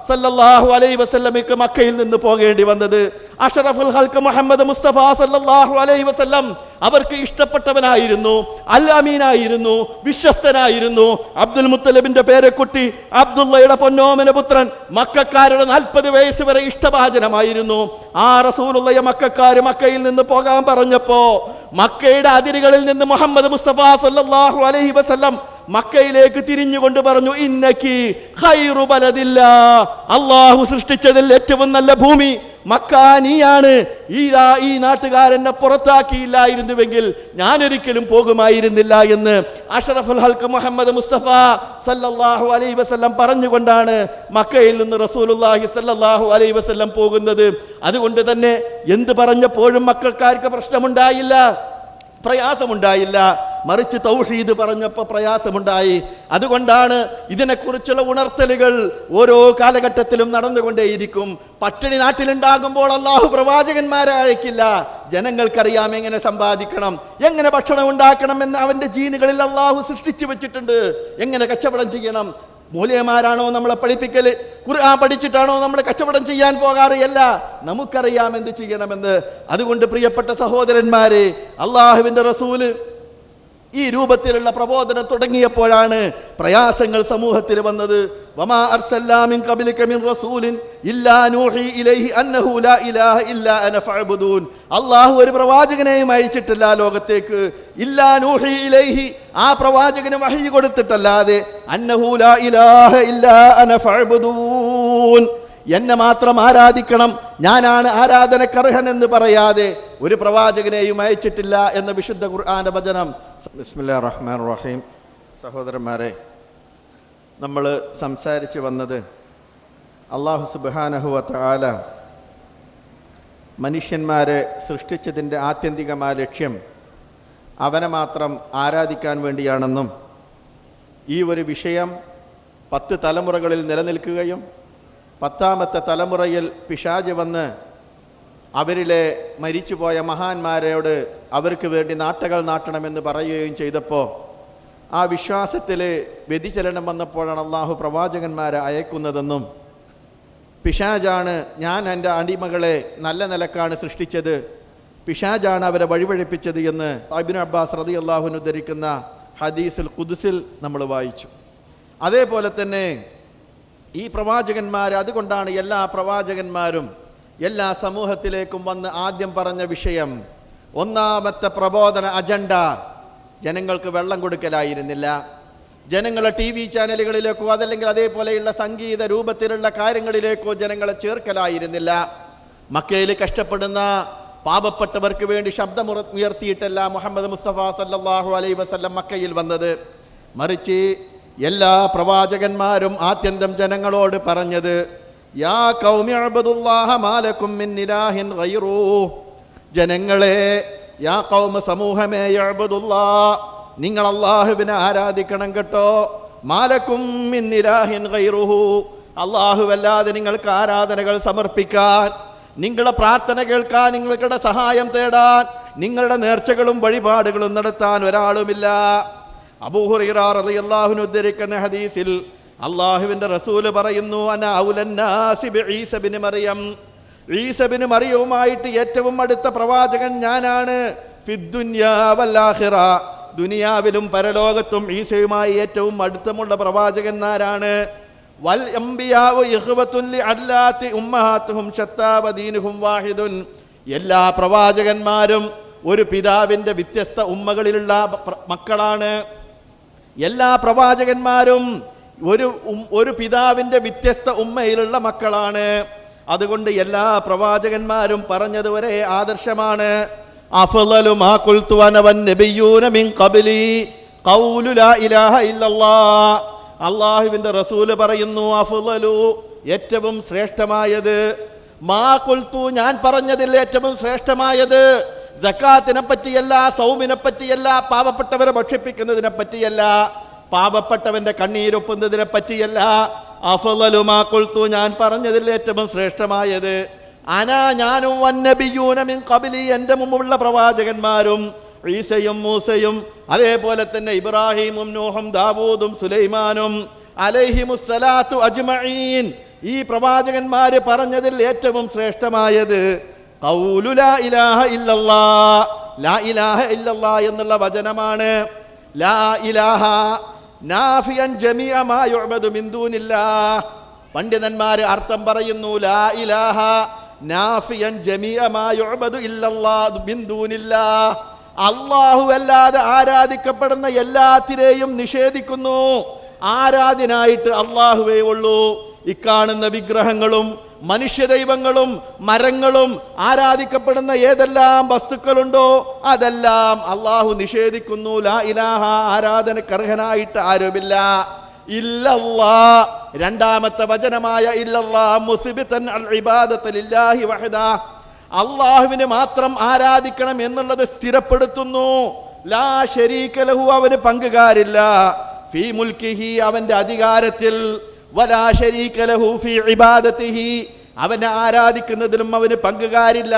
സല്ലല്ലാഹു അലൈഹി വസല്ലമയ്ക്ക് മക്കയിൽ നിന്ന് പോകേണ്ടി വന്നത്. അഷ്റഫുൽ ഖൽഖ് മുഹമ്മദ് മുസ്തഫ സല്ലല്ലാഹു അലൈഹി വസല്ലം അവർക്ക് ഇഷ്ടപ്പെട്ടവനായിരുന്നു, അൽ അമീനായിരുന്നു, വിശ്വസ്തനായിരുന്നു. അബ്ദുൽ മുത്തലിബിന്റെ പേരക്കുട്ടി അബ്ദുള്ളയുടെ പൊന്നോമന പുത്രൻ മക്കക്കാരുടെ 40 വയസ്സ് വരെ ഇഷ്ടഭാജനമായിരുന്നു. ആ റസൂലുള്ളയെ മക്കക്കാര് മക്കയിൽ നിന്ന് പോകാൻ പറഞ്ഞപ്പോ മക്കയുടെ അതിരുകളിൽ നിന്ന് മുഹമ്മദ് മുസ്തഫ സല്ലല്ലാഹു അലൈഹി വസല്ലം മക്കയിലേക്ക് തിരിഞ്ഞുകൊണ്ട് പറഞ്ഞു, ഇന്നക്കി ഖൈറു ബലദില്ലാ, അല്ലാഹു സൃഷ്ടിച്ചതിൽ ഏറ്റവും നല്ല ഭൂമി മക്ക നീയാണ്. ഈ നാട്ടുകാരെന്നെ പുറത്താക്കിയില്ലായിരുന്നുവെങ്കിൽ ഞാൻ ഒരിക്കലും പോകുമായിരുന്നില്ല എന്ന് അഷ്റഫുൽ ഖൽഖ് മുഹമ്മദ് മുസ്തഫ സല്ലല്ലാഹു അലൈഹി വസല്ലം പറഞ്ഞുകൊണ്ടാണ് മക്കയിൽ നിന്ന് റസൂലുള്ളാഹി സല്ലല്ലാഹു അലൈഹി വസല്ലം പോകുന്നത്. അതുകൊണ്ട് തന്നെ എന്ത് പറഞ്ഞപ്പോഴും മക്കൾക്കാർക്ക് പ്രശ്നമുണ്ടായില്ല, പ്രയാസമുണ്ടായില്ല. മറിച്ച് തൗഹീദ് പറഞ്ഞപ്പോൾ പ്രയാസമുണ്ടായി. അതുകൊണ്ടാണ് ഇതിനെക്കുറിച്ചുള്ള ഉണർത്തലുകൾ ഓരോ കാലഘട്ടത്തിലും നടന്നുകൊണ്ടേയിരിക്കും. പട്ടിണി നാട്ടിലുണ്ടാകുമ്പോൾ അള്ളാഹു പ്രവാചകന്മാരെ അയക്കില്ല. ജനങ്ങൾക്കറിയാം എങ്ങനെ സമ്പാദിക്കണം, എങ്ങനെ ഭക്ഷണം ഉണ്ടാക്കണം എന്ന് അവന്റെ ജീനുകളിൽ അള്ളാഹു സൃഷ്ടിച്ചു വെച്ചിട്ടുണ്ട്. എങ്ങനെ കച്ചവടം ചെയ്യണം, മൂല്യമാരാണോ നമ്മളെ പഠിപ്പിക്കല്? ഖുർആൻ പഠിച്ചിട്ടാണോ നമ്മൾ കച്ചവടം ചെയ്യാൻ പോകാറ്? അല്ല, നമുക്കറിയാം എന്ത് ചെയ്യണമെന്ന്. അതുകൊണ്ട് പ്രിയപ്പെട്ട സഹോദരന്മാരെ, അള്ളാഹുവിൻ്റെ റസൂല് ഈ രൂപത്തിലുള്ള പ്രബോധനം തുടങ്ങിയപ്പോഴാണ് പ്രയാസങ്ങൾ സമൂഹത്തിൽ വന്നത്. വമാ അർസൽനാ മിൻ ഖബ്ലിക മിൻ റസൂലിൻ ഇല്ലാ നൂഹി ഇലൈഹി അന്നഹു ലാ ഇലാഹ ഇല്ലാ അന ഫഅബ്ദൂൻ. അല്ലാഹു ഒരു പ്രവാചകനെയും അയച്ചിട്ടില്ല ലോകത്തേക്ക്. ഇല്ലാ നൂഹി ഇലൈഹി, ആ പ്രവാചകന് വഹി കൊടുത്തിട്ടല്ലാതെ അന്നഹു ലാ ഇലാഹ ഇല്ലാ അന ഫഅബ്ദൂൻ, എന്നെ മാത്രം ആരാധിക്കണം, ഞാനാണ് ആരാധനക്കർഹൻ എന്ന് പറയാതെ ഒരു പ്രവാചകനെയും അയച്ചിട്ടില്ല എന്ന വിശുദ്ധ ഖുർആന്റെ വചനം. ബിസ്മില്ലാഹിർ റഹ്മാനിർ റഹീം. സഹോദരന്മാരെ, നമ്മൾ സംസാരിച്ച് വന്നത് അല്ലാഹു സുബ്ഹാനഹു വ തആല മനുഷ്യന്മാരെ സൃഷ്ടിച്ചതിൻ്റെ ആത്യന്തികമായ ലക്ഷ്യം അവനെ മാത്രം ആരാധിക്കാൻ വേണ്ടിയാണെന്നും ഈ ഒരു വിഷയം 10 തലമുറകളിൽ നിലനിൽക്കുകയും 10ാമത്തെ തലമുറയിൽ പിശാച് വന്ന് അവരിലെ മരിച്ചുപോയ മഹാന്മാരോട് അവർക്ക് വേണ്ടി നാട്ടകൾ നാട്ടണമെന്ന് പറയുകയും ചെയ്തപ്പോൾ ആ വിശ്വാസത്തിൽ വ്യതിചലനം വന്നപ്പോഴാണ് അള്ളാഹു പ്രവാചകന്മാരെ അയക്കുന്നതെന്നും പിശാചാണ് ഞാൻ എൻ്റെ അടിമകളെ നല്ല നിലക്കാണ് സൃഷ്ടിച്ചത്, പിശാചാണ് അവരെ വഴിപഴിപ്പിച്ചത് എന്ന് ഇബ്നു അബ്ബാസ് റളിയല്ലാഹു അൻഹു ഉദ്ധരിക്കുന്ന ഹദീസുൽ ഖുദ്സിൽ നമ്മൾ വായിച്ചു. അതേപോലെ തന്നെ ഈ പ്രവാചകന്മാർ, അതുകൊണ്ടാണ് എല്ലാ പ്രവാചകന്മാരും എല്ലാ സമൂഹത്തിലേക്കും വന്ന് ആദ്യം പറഞ്ഞ വിഷയം, ഒന്നാമത്തെ പ്രബോധന അജണ്ട ജനങ്ങൾക്ക് വെള്ളം കൊടുക്കലായിരുന്നില്ല. ജനങ്ങളെ TV ചാനലുകളിലേക്കോ അതല്ലെങ്കിൽ അതേപോലെയുള്ള സംഗീത രൂപത്തിലുള്ള കാര്യങ്ങളിലേക്കോ ജനങ്ങളെ ചേർക്കലായിരുന്നില്ല. മക്കയിൽ കഷ്ടപ്പെടുന്ന പാപപ്പെട്ടവർക്ക് വേണ്ടി ശബ്ദമുയർത്തിയിട്ടല്ല മുഹമ്മദ് മുസ്തഫ സല്ലല്ലാഹു അലൈഹി വസല്ലം മക്കയിൽ വന്നത്. മറിച്ച് എല്ലാ പ്രവാചകന്മാരും ആത്യന്തം ജനങ്ങളോട് പറഞ്ഞത്, യാ ഖൗമി അബ്ദുല്ലാഹ മാലക്കും മിൻ ഇലാഹിൻ ഗൈറുഹു, ജനങ്ങളെ, യാ ഖൗമ സമൂഹമേ, അബ്ദുല്ലാഹ്, നിങ്ങൾ അല്ലാഹുവിനെ ആരാധിക്കണം കേട്ടോ. മാലക്കും മിൻ ഇലാഹിൻ ഗൈറുഹു, അല്ലാഹുവല്ലാതെ നിങ്ങൾക്ക് ആരാധനകൾ സമർപ്പിക്കാൻ, നിങ്ങളുടെ പ്രാർത്ഥന കേൾക്കാൻ, നിങ്ങളുടെ സഹായം തേടാൻ, നിങ്ങളുടെ നേർച്ചകളും വഴിപാടുകളും നടത്താൻ ഒരാളുമില്ല. അബൂ ഹുറൈറ റളിയല്ലാഹു അൻഹു ഉദ്ധരിക്കുന്ന ഹദീസിൽ അല്ലാഹുവിൻ്റെ റസൂല് പറയുന്നു, അന ഔലന്നാസി ബിഈസ ഇബ്നു മറിയം, ഈസ ഇബ്നു മറിയവുമായിട്ട് ഏറ്റവും അടുത്ത പ്രവാചകൻ ഞാനാണ്. ഫിദ്ദുനിയാ വൽ ആഖിറ, ദുനിയാവിലും പരലോകത്തും ഈസയുമായി ഏറ്റവും അടുത്തമുള്ള പ്രവാചകന്മാരാണ്. വൽ അംബിയാഉ ഇഖ്വത്തുൻ ലിഅല്ലാത്തി ഉമ്മഹാത്തുഹും ശത്താ വദീനുഹും വാഹിദുൻ, എല്ലാ പ്രവാചകന്മാരും ഒരു പിതാവിൻ്റെ വ്യത്യസ്ത ഉമ്മകളിലുള്ള മക്കളാണ്. എല്ലാ പ്രവാചകന്മാരും ഒരു പിതാവിൻ്റെ വ്യത്യസ്ത ഉമ്മയിലുള്ള മക്കളാണ്. അതുകൊണ്ട് എല്ലാ പ്രവാചകന്മാരും പറഞ്ഞത് ഒരേ ആദർശമാണ്. അഫ്ളലു മാ ഖുൽതു അന വൻ നബിയ്യൂന മിൻ ഖബ്ലി ഖൗലു ലാ ഇലാഹ ഇല്ലല്ലാഹ്. അല്ലാഹുവിൻ്റെ റസൂല് പറയുന്നു, അഫ്ളലു, ഏറ്റവും ശ്രേഷ്ഠമായത്, മാ ഖുൽതു, ഞാൻ പറഞ്ഞതിൽ ഏറ്റവും ശ്രേഷ്ഠമായത്, സക്കാത്തിനെ പറ്റിയല്ല, സൗമിനെ പറ്റിയല്ല, പാവപ്പെട്ടവരെ ഭക്ഷിപ്പിക്കുന്നതിനെ പറ്റിയല്ല, പാവപ്പെട്ടവന്റെ കണ്ണീരൊപ്പുന്നതിനെ പറ്റിയല്ല. അഫ്ളലു മാ ഖുൽതു, ഞാൻ പറഞ്ഞതിൽ ഏറ്റവും ശ്രേഷ്ഠമായത്, അനാ, ഞാനും വന്നബിയൂന മിൻ ഖബ്ലി, എൻ്റെ മുമ്പുള്ള പ്രവാചകന്മാരും, ഈസയും മൂസയും അതേപോലെ തന്നെ ഇബ്രാഹിമും നൂഹും ദാവൂദും സുലൈമാനും അലൈഹിമുസ്സലാത്തു അജ്മഈൻ, ഈ പ്രവാചകന്മാര് പറഞ്ഞതിൽ ഏറ്റവും ശ്രേഷ്ഠമായത് ഖൗലു ലാ ഇലാഹ ഇല്ലല്ലാഹ്, ലാ ഇലാഹ ഇല്ലല്ലാഹ് എന്നുള്ള വചനമാണ്. ലാ ഇലാഹ നാഫിയൻ ജമീഅ മാ യുഅബദു മിൻ ദൂനില്ലാഹ്. പണ്ഡിതന്മാർ അർത്ഥം പറയുന്നു, ലാ ഇലാഹ നാഫിയൻ ജമീഅ മാ യുഅബദു ഇല്ലല്ലാഹ് മിൻ ദൂനില്ലാഹ്, അല്ലാഹു അല്ലാതെ ആരാധിക്കപ്പെടുന്ന എല്ലാത്തിനെയും നിഷേധിക്കുന്നു. ആരാധനായിട്ട് അല്ലാഹുവേ ഉള്ളൂ. ഇക്കാണുന്ന വിഗ്രഹങ്ങളും മനുഷ്യ ദൈവങ്ങളും മരങ്ങളും ആരാധിക്കപ്പെടുന്ന ഏതെല്ലാം വസ്തുക്കളുണ്ടോ അതെല്ലാം അല്ലാഹു നിഷേധിക്കുന്നു. ലാ ഇലാഹ, ആരാധനക്കർഹനായിട്ട് ആരുമില്ല. ഇല്ലല്ലാഹ്, രണ്ടാമത്തെ വചനമായ ഇല്ലല്ലാഹ് മുസ്ബിതൻ അൽ ഇബാദത ലില്ലാഹി വഹദഹ, അല്ലാഹുവിനെ മാത്രം ആരാധിക്കണം എന്നുള്ളത് സ്ഥിരപ്പെടുത്തുന്നു. ലാ ശരീക ലഹു, അവന് പങ്കുകാരില്ല. ഫീ മുൽക്കിഹി, അവന്റെ അധികാരത്തിൽ. വലാ ശരീക ലഹു ഫീ ഇബാദതിഹി, അവനെ ആരാധിക്കുന്നതിലും അവന് പങ്കുകാരില്ല.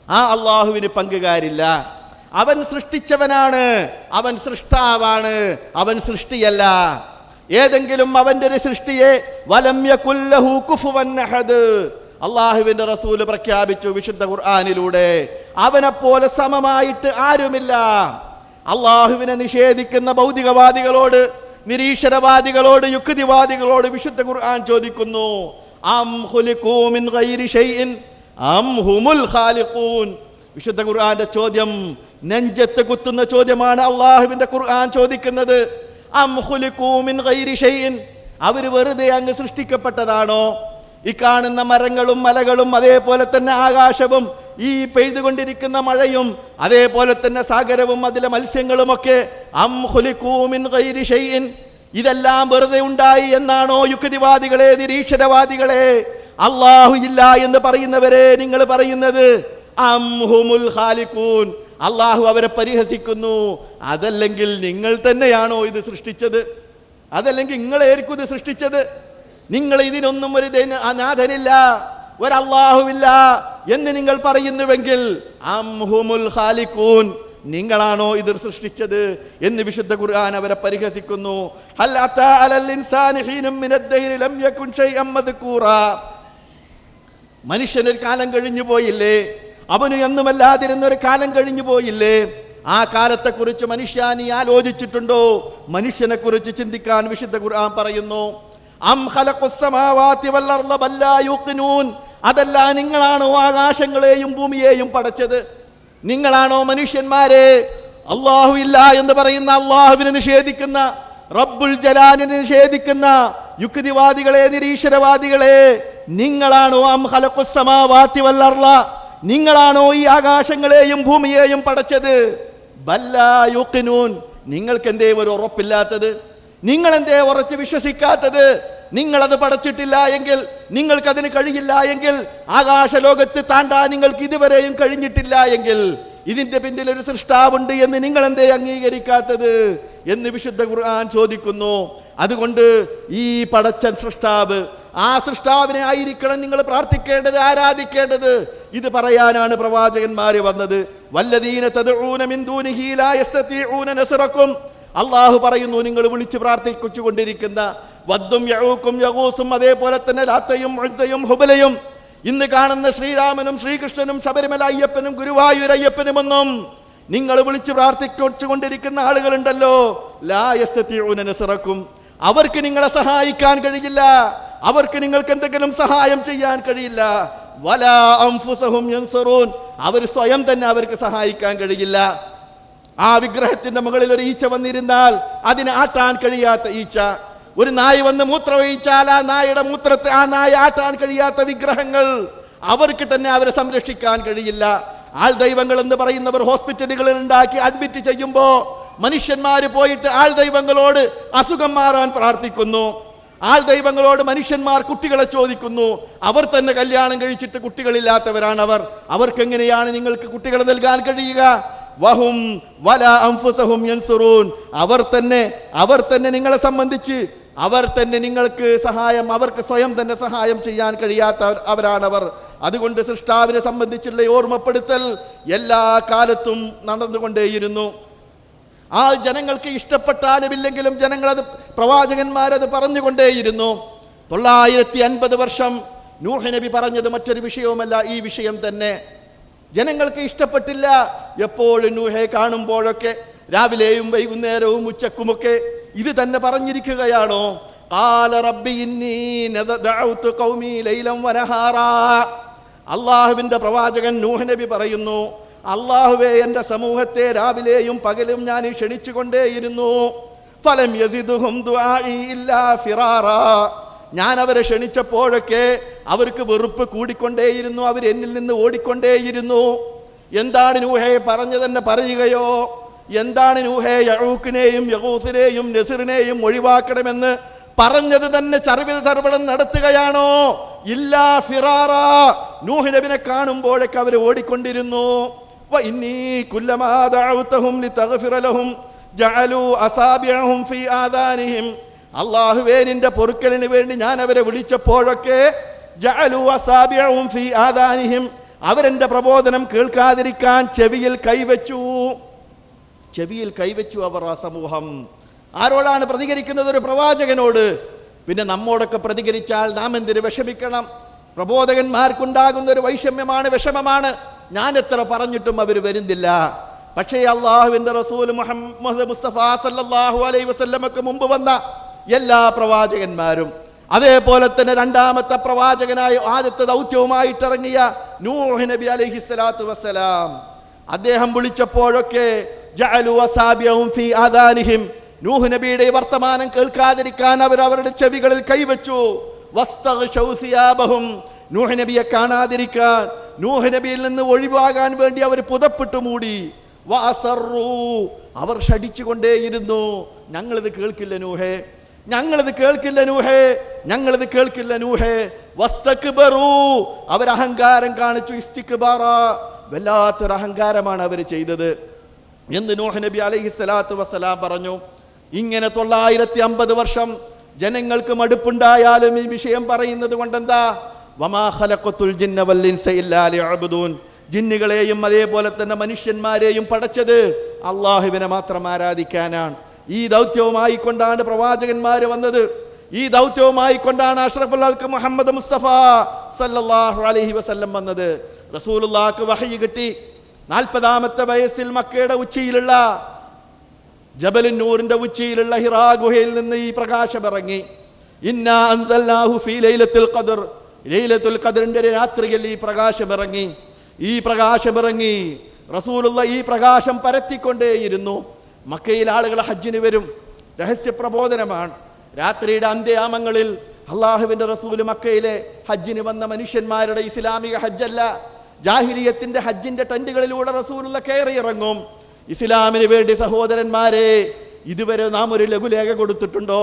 ആ അല്ലാഹുവിന് പങ്കുകാരില്ല. അവൻ സൃഷ്ടിച്ചവനാണ്, അവൻ സൃഷ്ടാവാണ്, അവൻ സൃഷ്ടിയല്ല. ഏതെങ്കിലും അവന്റെ ഒരു സൃഷ്ടിയെ വലം യകുൽ ലഹു കുഫുവൻ അഹദ്, അള്ളാഹുവിന്റെ റസൂല് പ്രഖ്യാപിച്ചു വിശുദ്ധ ഖുർആനിലൂടെ, അവനെപ്പോലെ സമമായിട്ട് ആരുമില്ല. അള്ളാഹുവിനെ നിഷേധിക്കുന്ന ഭൗതികവാദികളോട്, നിരീശ്വരവാദികളോട്, യുക്തിവാദികളോട് വിശുദ്ധ ഖുർആൻ ചോദിക്കുന്നു, അം ഖുലിഖൂ മിൻ ഗൈരി ഷൈഇൻ അം ഹുമുൽ ഖാലിഖൂൻ. വിശുദ്ധ ഖുർആന്റെ ചോദ്യം നെഞ്ചത്ത് കുത്തുന്ന ചോദ്യമാണ് അള്ളാഹുവിന്റെ ഖുർആൻ ചോദിക്കുന്നത്. അം ഖുലിഖൂ മിൻ ഗൈരി ഷൈഇൻ, അവർ വെറുതെ അങ്ങ് സൃഷ്ടിക്കപ്പെട്ടതാണോ? ഈ കാണുന്ന മരങ്ങളും മലകളും അതേപോലെ തന്നെ ആകാശവും ഈ പെയ്തുകൊണ്ടിരിക്കുന്ന മഴയും അതേപോലെ തന്നെ സാഗരവും അതിലെ മത്സ്യങ്ങളുമൊക്കെ അം ഖുലിഖൂ മിൻ ഗൈരി ഷൈഇൻ, ഇതെല്ലാം വെറുതെ ഉണ്ടായി എന്നാണോ യുക്തിവാദികളെ, നിരീശ്വരവാദികളെ, അള്ളാഹു ഇല്ല എന്ന് പറയുന്നവരെ നിങ്ങൾ പറയുന്നത്? അം ഹുമുൽ ഖാലിഖൂൻ, അള്ളാഹു അവരെ പരിഹസിക്കുന്നു. അതല്ലെങ്കിൽ നിങ്ങൾ തന്നെയാണോ ഇത് സൃഷ്ടിച്ചത്? അതല്ലെങ്കിൽ നിങ്ങളായിരിക്കും ഇത് സൃഷ്ടിച്ചത്? നിങ്ങൾ ഇതിനൊന്നും ഒരു അനാഥനില്ല, ഒരല്ലാഹുവില്ല എന്ന് നിങ്ങൾ പറയുന്നുവെങ്കിൽ അം ഹുമുൽ ഖാലിഖൂൻ, നിങ്ങളാണോ ഇത് സൃഷ്ടിച്ചത് എന്ന് വിശുദ്ധ ഖുർആൻ അവരെ പരിഹസിക്കുന്നു. ഹൽ അതാ അലൽ ഇൻസാനി ഹീനും മിനദ് ദഹ്രി ലം യകുൻ ഷൈഅൻ മദ്കൂറാ, മനുഷ്യനൊരു കാലം കഴിഞ്ഞു പോയില്ലേ? അവന് എന്നുമല്ലാതിരുന്ന ഒരു കാലം കഴിഞ്ഞു പോയില്ലേ? ആ കാലത്തെക്കുറിച്ച് മനുഷ്യ നീ ആലോചിച്ചിട്ടുണ്ടോ? മനുഷ്യനെ കുറിച്ച് ചിന്തിക്കാൻ വിശുദ്ധ ഖുർആൻ പറയുന്നു. അം ഖലഖുസ് സമാവാതി വൽ അർള ബൽ ലാ യുഖിനൂൻ, അതല്ല നിങ്ങളാണോ ആകാശങ്ങളെയും ഭൂമിയെയും പടച്ചത്? നിങ്ങളാണോ മനുഷ്യന്മാരെ അല്ലാഹു ഇല്ല എന്ന് പറയുന്ന, അല്ലാഹുവിനെ നിഷേധിക്കുന്ന, റബ്ബുൽ ജലാലിനെ നിഷേധിക്കുന്ന യുക്തിവാദികളെ, നിരീശ്വരവാദികളെ, നിങ്ങളാണോ അം ഖലഖുസ് സമാവാതി വൽ അർള, നിങ്ങളാണോ ഈ ആകാശങ്ങളെയും ഭൂമിയെയും പടച്ചത്? ബൽ ലാ യുഖിനൂൻ, നിങ്ങൾക്ക് എന്തേ ഒരു ഉറപ്പില്ലാത്തത്? നിങ്ങൾ എന്തേ ഉറച്ച് വിശ്വസിക്കാത്തത്? നിങ്ങളത് പടച്ചിട്ടില്ല എങ്കിൽ, നിങ്ങൾക്കതിന് കഴിയില്ല എങ്കിൽ, ആകാശലോകത്ത് താണ്ടാൻ നിങ്ങൾക്ക് ഇതുവരെയും കഴിഞ്ഞിട്ടില്ല എങ്കിൽ, ഇതിന്റെ പിന്നിൽ ഒരു സൃഷ്ടാവുണ്ട് എന്ന് നിങ്ങൾ എന്തേ അംഗീകരിക്കാത്തത് എന്ന് വിശുദ്ധ ഖുർആൻ ചോദിക്കുന്നു. അതുകൊണ്ട് ഈ പടച്ച സൃഷ്ടാവ്, ആ സൃഷ്ടാവിനെ ആയിരിക്കണം നിങ്ങൾ പ്രാർത്ഥിക്കേണ്ടത്, ആരാധിക്കേണ്ടത്. ഇത് പറയാനാണ് പ്രവാചകന്മാര് വന്നത്. വല്ലദീന തദ്ഊന മിൻ ദൂനിഹി ലാ യസ്തതീഊന നസ്റക്കും, അള്ളാഹു പറയുന്നു, നിങ്ങൾ വിളിച്ച് പ്രാർത്ഥിച്ചുകൊണ്ടിരിക്കുന്ന വദ്ദും യഊക്കും യഗൂസും അതേപോലെ തന്നെ ലാത്തയും ഉസ്സയും ഹുബലയും, ഇന്ന് കാണുന്ന ശ്രീരാമനും ശ്രീകൃഷ്ണനും ശബരിമല അയ്യപ്പനും ഗുരുവായൂർ അയ്യപ്പനുമൊന്നും നിങ്ങൾ വിളിച്ച് പ്രാർത്ഥിച്ചുകൊണ്ടിരിക്കുന്ന ആളുകളുണ്ടല്ലോ, ലാ യസ്തതീഊന നസ്റക്കും, അവർക്ക് നിങ്ങളെ സഹായിക്കാൻ കഴിയില്ല, അവർക്ക് നിങ്ങൾക്ക് എന്തെങ്കിലും സഹായം ചെയ്യാൻ കഴിയില്ല. വലാ അൻഫുസഹും യൻസുറൂൻ, അവർ സ്വയം തന്നെ അവർക്ക് സഹായിക്കാൻ കഴിയില്ല. ആ വിഗ്രഹത്തിന്റെ മുകളിൽ ഒരു ഈച്ച വന്നിരുന്നാൽ അതിനെ ആട്ടാൻ കഴിയാത്ത ഈച്ച, ഒരു നായ വന്ന് മൂത്രമൊഴിച്ചാൽ ആ നായയുടെ മൂത്രത്തെ ആ നായ ആട്ടാൻ കഴിയാത്ത വിഗ്രഹങ്ങൾ, അവർക്ക് തന്നെ അവരെ സംരക്ഷിക്കാൻ കഴിയില്ല. ആൾ ദൈവങ്ങൾ എന്ന് പറയുന്നവർ ഹോസ്പിറ്റലുകളിൽ ഉണ്ടാക്കി അഡ്മിറ്റ് ചെയ്യുമ്പോൾ മനുഷ്യന്മാര് പോയിട്ട് ആൾ ദൈവങ്ങളോട് അസുഖം മാറാൻ പ്രാർത്ഥിക്കുന്നു. ആൾ ദൈവങ്ങളോട് മനുഷ്യന്മാർ കുട്ടികളെ ചോദിക്കുന്നു. അവർ തന്നെ കല്യാണം കഴിച്ചിട്ട് കുട്ടികളില്ലാത്തവരാണ് അവർ. അവർക്കെങ്ങനെയാണ് നിങ്ങൾക്ക് കുട്ടികളെ നൽകാൻ കഴിയുക? വഹും വലാ അൻഫുസഹും യൻസുറൂൻ, അവർ തന്നെ നിങ്ങളെ സംബന്ധിച്ച് അവർ തന്നെ നിങ്ങൾക്ക് സഹായം, അവർക്ക് സ്വയം തന്നെ സഹായം ചെയ്യാൻ കഴിയാത്ത അവരാണവർ. അതുകൊണ്ട് സൃഷ്ടാവിനെ സംബന്ധിച്ചുള്ള ഓർമ്മപ്പെടുത്തൽ എല്ലാ കാലത്തും നടന്നുകൊണ്ടേയിരുന്നു. ആ ജനങ്ങൾക്ക് ഇഷ്ടപ്പെട്ടാലും ഇല്ലെങ്കിലും ജനങ്ങളത്, പ്രവാചകന്മാരത് പറഞ്ഞുകൊണ്ടേയിരുന്നു. 950 വർഷം നൂഹ് നബി പറഞ്ഞത് മറ്റൊരു വിഷയവുമല്ല, ഈ വിഷയം തന്നെ. ജനങ്ങൾക്ക് ഇഷ്ടപ്പെട്ടില്ല. എപ്പോഴും നൂഹെ കാണുമ്പോഴൊക്കെ, രാവിലെയും വൈകുന്നേരവും ഉച്ചക്കുമൊക്കെ ഇത് തന്നെ പറഞ്ഞിരിക്കുകയാണോ? ഖാല റബ്ബി ഇന്നി ദഅഉതു ഖൗമി ലൈലൻ വനഹാറാ. അല്ലാഹുവിന്റെ പ്രവാചകൻ നൂഹ് നബി പറയുന്നു, അല്ലാഹുവേ, എൻ്റെ സമൂഹത്തെ രാവിലെയും പകലും ഞാൻ ക്ഷണിച്ചുകൊണ്ടേയിരുന്നു. ഫലം യസിദുഹും ദുആഇ ഇല്ലാ ഫിറാറാ. ഞാൻ അവരെ ക്ഷണിച്ചപ്പോഴൊക്കെ അവർക്ക് വെറുപ്പ് കൂടിക്കൊണ്ടേയിരുന്നു, അവർ എന്നിൽ നിന്ന് ഓടിക്കൊണ്ടേയിരുന്നു. എന്താണ് നൂഹെ പറഞ്ഞതെന്ന് പറയുകയോ? എന്താണ് നൂഹെ യഊക്കിനെയും യഗൂസിനെയും നസിറിനെയും ഒഴിവാക്കണമെന്ന് പറഞ്ഞത് തന്നെ ചർവിതർവണം നടത്തുകയാണോ? ഇല്ലാ ഫിറാറാ. നൂഹ് നബിനെ കാണുമ്പോഴൊക്കെ അവർ ഓടിക്കൊണ്ടിരുന്നു. വഇന്നീ കുല്ലമാ ദഅഉതഹും ലിതഗ്ഫിറ ലഹും ജഅലൂ അസാബിഅഹും ഫീ ആദാനിഹിം. അല്ലാഹുവേ, നിന്റെ പൊറുക്കലിന് വേണ്ടി ഞാൻ അവരെ വിളിച്ചപ്പോഴൊക്കെ ജഅലൂ അസാബിഅഹും ഫീ ആദാനിഹിം, അവരെന്റെ പ്രബോധനം കേൾക്കാതിരിക്കാൻ ചെവിയിൽ കൈവച്ചു അവർ. ആ സമൂഹം ആരോടാണ് പ്രതികരിക്കുന്നത്? ഒരു പ്രവാചകനോട്. പിന്നെ നമ്മോടൊക്കെ പ്രതികരിച്ചാൽ നാം എന്തിന് വിഷമിക്കണം? പ്രബോധകന്മാർക്കുണ്ടാകുന്ന ഒരു വൈഷമ്യമാണ്, വിഷമമാണ്. ഞാൻ എത്ര പറഞ്ഞിട്ടും അവർ വരുന്നില്ല. പക്ഷേ അള്ളാഹുവിന്റെ റസൂൽ മുഹമ്മദ് മുസ്തഫ സല്ലല്ലാഹു അലൈഹി വസല്ലമക്ക് മുമ്പ് വന്ന എല്ലാ പ്രവാചകന്മാരും, അതേപോലെ തന്നെ രണ്ടാമത്തെ പ്രവാചകനായ ആദ്യത്തെ ദൗത്യവുമായിട്ടിറങ്ങിയ നൂഹ് നബി അലൈഹിസ്സലാത്തു വസ്സലാം, അദ്ദേഹം വിളിച്ചപ്പോഴൊക്കെ ജഅലു അസാബിയഹും ഫീ ആദാനിഹിം, നൂഹ് നബിയുടെ വർത്തമാനം കേൾക്കാതിരിക്കാൻ അവർ അവരുടെ ചെവികളിൽ കൈവച്ചു. വസ്തഗ്ശൗ സിയാബഹും, നൂഹ് നബിയെ കാണാതിരിക്കാൻ, നൂഹ് നബിയിൽ നിന്ന് ഒഴിവാകാൻ വേണ്ടി അവർ പുതപ്പിട്ട് മൂടി. വഅസറു, അവർ ഷടിച്ചുകൊണ്ടേയിരുന്നു, ഞങ്ങളിത് കേൾക്കില്ല നൂഹേ, ഞങ്ങളിത് കേൾക്കില്ല നൂഹേ, ഞങ്ങളിത് കേൾക്കില്ല നൂഹേ. വസ്തക്ബറു, അവർ അഹങ്കാരം കാണിച്ചു. ഇസ്തിക്ബാറ, വല്ലാത്തൊരു അഹങ്കാരമാണ് അവർ ചെയ്തത് എന്ന് നൂഹ് നബി അലൈഹിസ്സലാത്തു വസ്സലാം പറഞ്ഞു. ഇങ്ങനെ 950 വർഷം ജനങ്ങൾക്ക് മടുപ്പുണ്ടായാലും ഈ വിഷയം പറയുന്നത് കൊണ്ടെന്താ? വമാ ഖലഖതുൽ ജിന്ന വൽ ഇൻസ ഇല്ലാ ലിയഅ്ബുദൂൻ, ജിന്നുകളെയും അതേപോലെ തന്നെ മനുഷ്യന്മാരെയും പടച്ചത് അള്ളാഹുവിനെ മാത്രം ആരാധിക്കാനാണ്. ഈ ദൗത്യവുമായി കൊണ്ടാണ് പ്രവാചകന്മാർ വന്നത്. ഈ ദൗത്യവുമായി കൊണ്ടാണ് അഷ്റഫുൽ ഖൽഖ് മുഹമ്മദ് മുസ്തഫ സല്ലല്ലാഹു അലൈഹി വസല്ലം വന്നത്. റസൂലുള്ളാഹിക്ക് വഹയി കിട്ടി. 40ാമത്തെ വയസ്സിൽ മക്കയുടെ ഉച്ചിയിലുള്ള ജബലുൻ നൂറിന്റെ ഉച്ചിയിലുള്ള ഹിറാ ഗുഹയിൽ നിന്ന് ഈ പ്രകാശം ഇറങ്ങി. ഇന്നാ അൻസൽനാഹു ഫീ ലൈലത്തുൽ ഖദ്ർ, ലൈലത്തുൽ ഖദ്റിന്റെ രാത്രിയിൽ ഈ പ്രകാശം ഇറങ്ങി. ഈ പ്രകാശം ഇറങ്ങി റസൂലുള്ള ഈ പ്രകാശം പരത്തിക്കൊണ്ടേയിരുന്നു. മക്കയിൽ ആളുകൾ ഹജ്ജിന് വരും, രഹസ്യ പ്രബോധനമാണ്. രാത്രിയുടെ അന്ത്യയാമങ്ങളിൽ അള്ളാഹുവിന്റെ റസൂൽ മക്കയിലെ ഹജ്ജിന് വന്ന മനുഷ്യന്മാരുടെ ഇസ്ലാമിക ഹജ്ജല്ല, ജാഹിലിയത്തിന്റെ ഹജ്ജിന്റെ ടെന്റുകളിലൂടെ റസൂലുള്ള കയറി ഇറങ്ങും. ഇസ്ലാമിന് വേണ്ടി സഹോദരന്മാരെ, ഇതുവരെ നാം ഒരു ലഘുലേഖ കൊടുത്തിട്ടുണ്ടോ?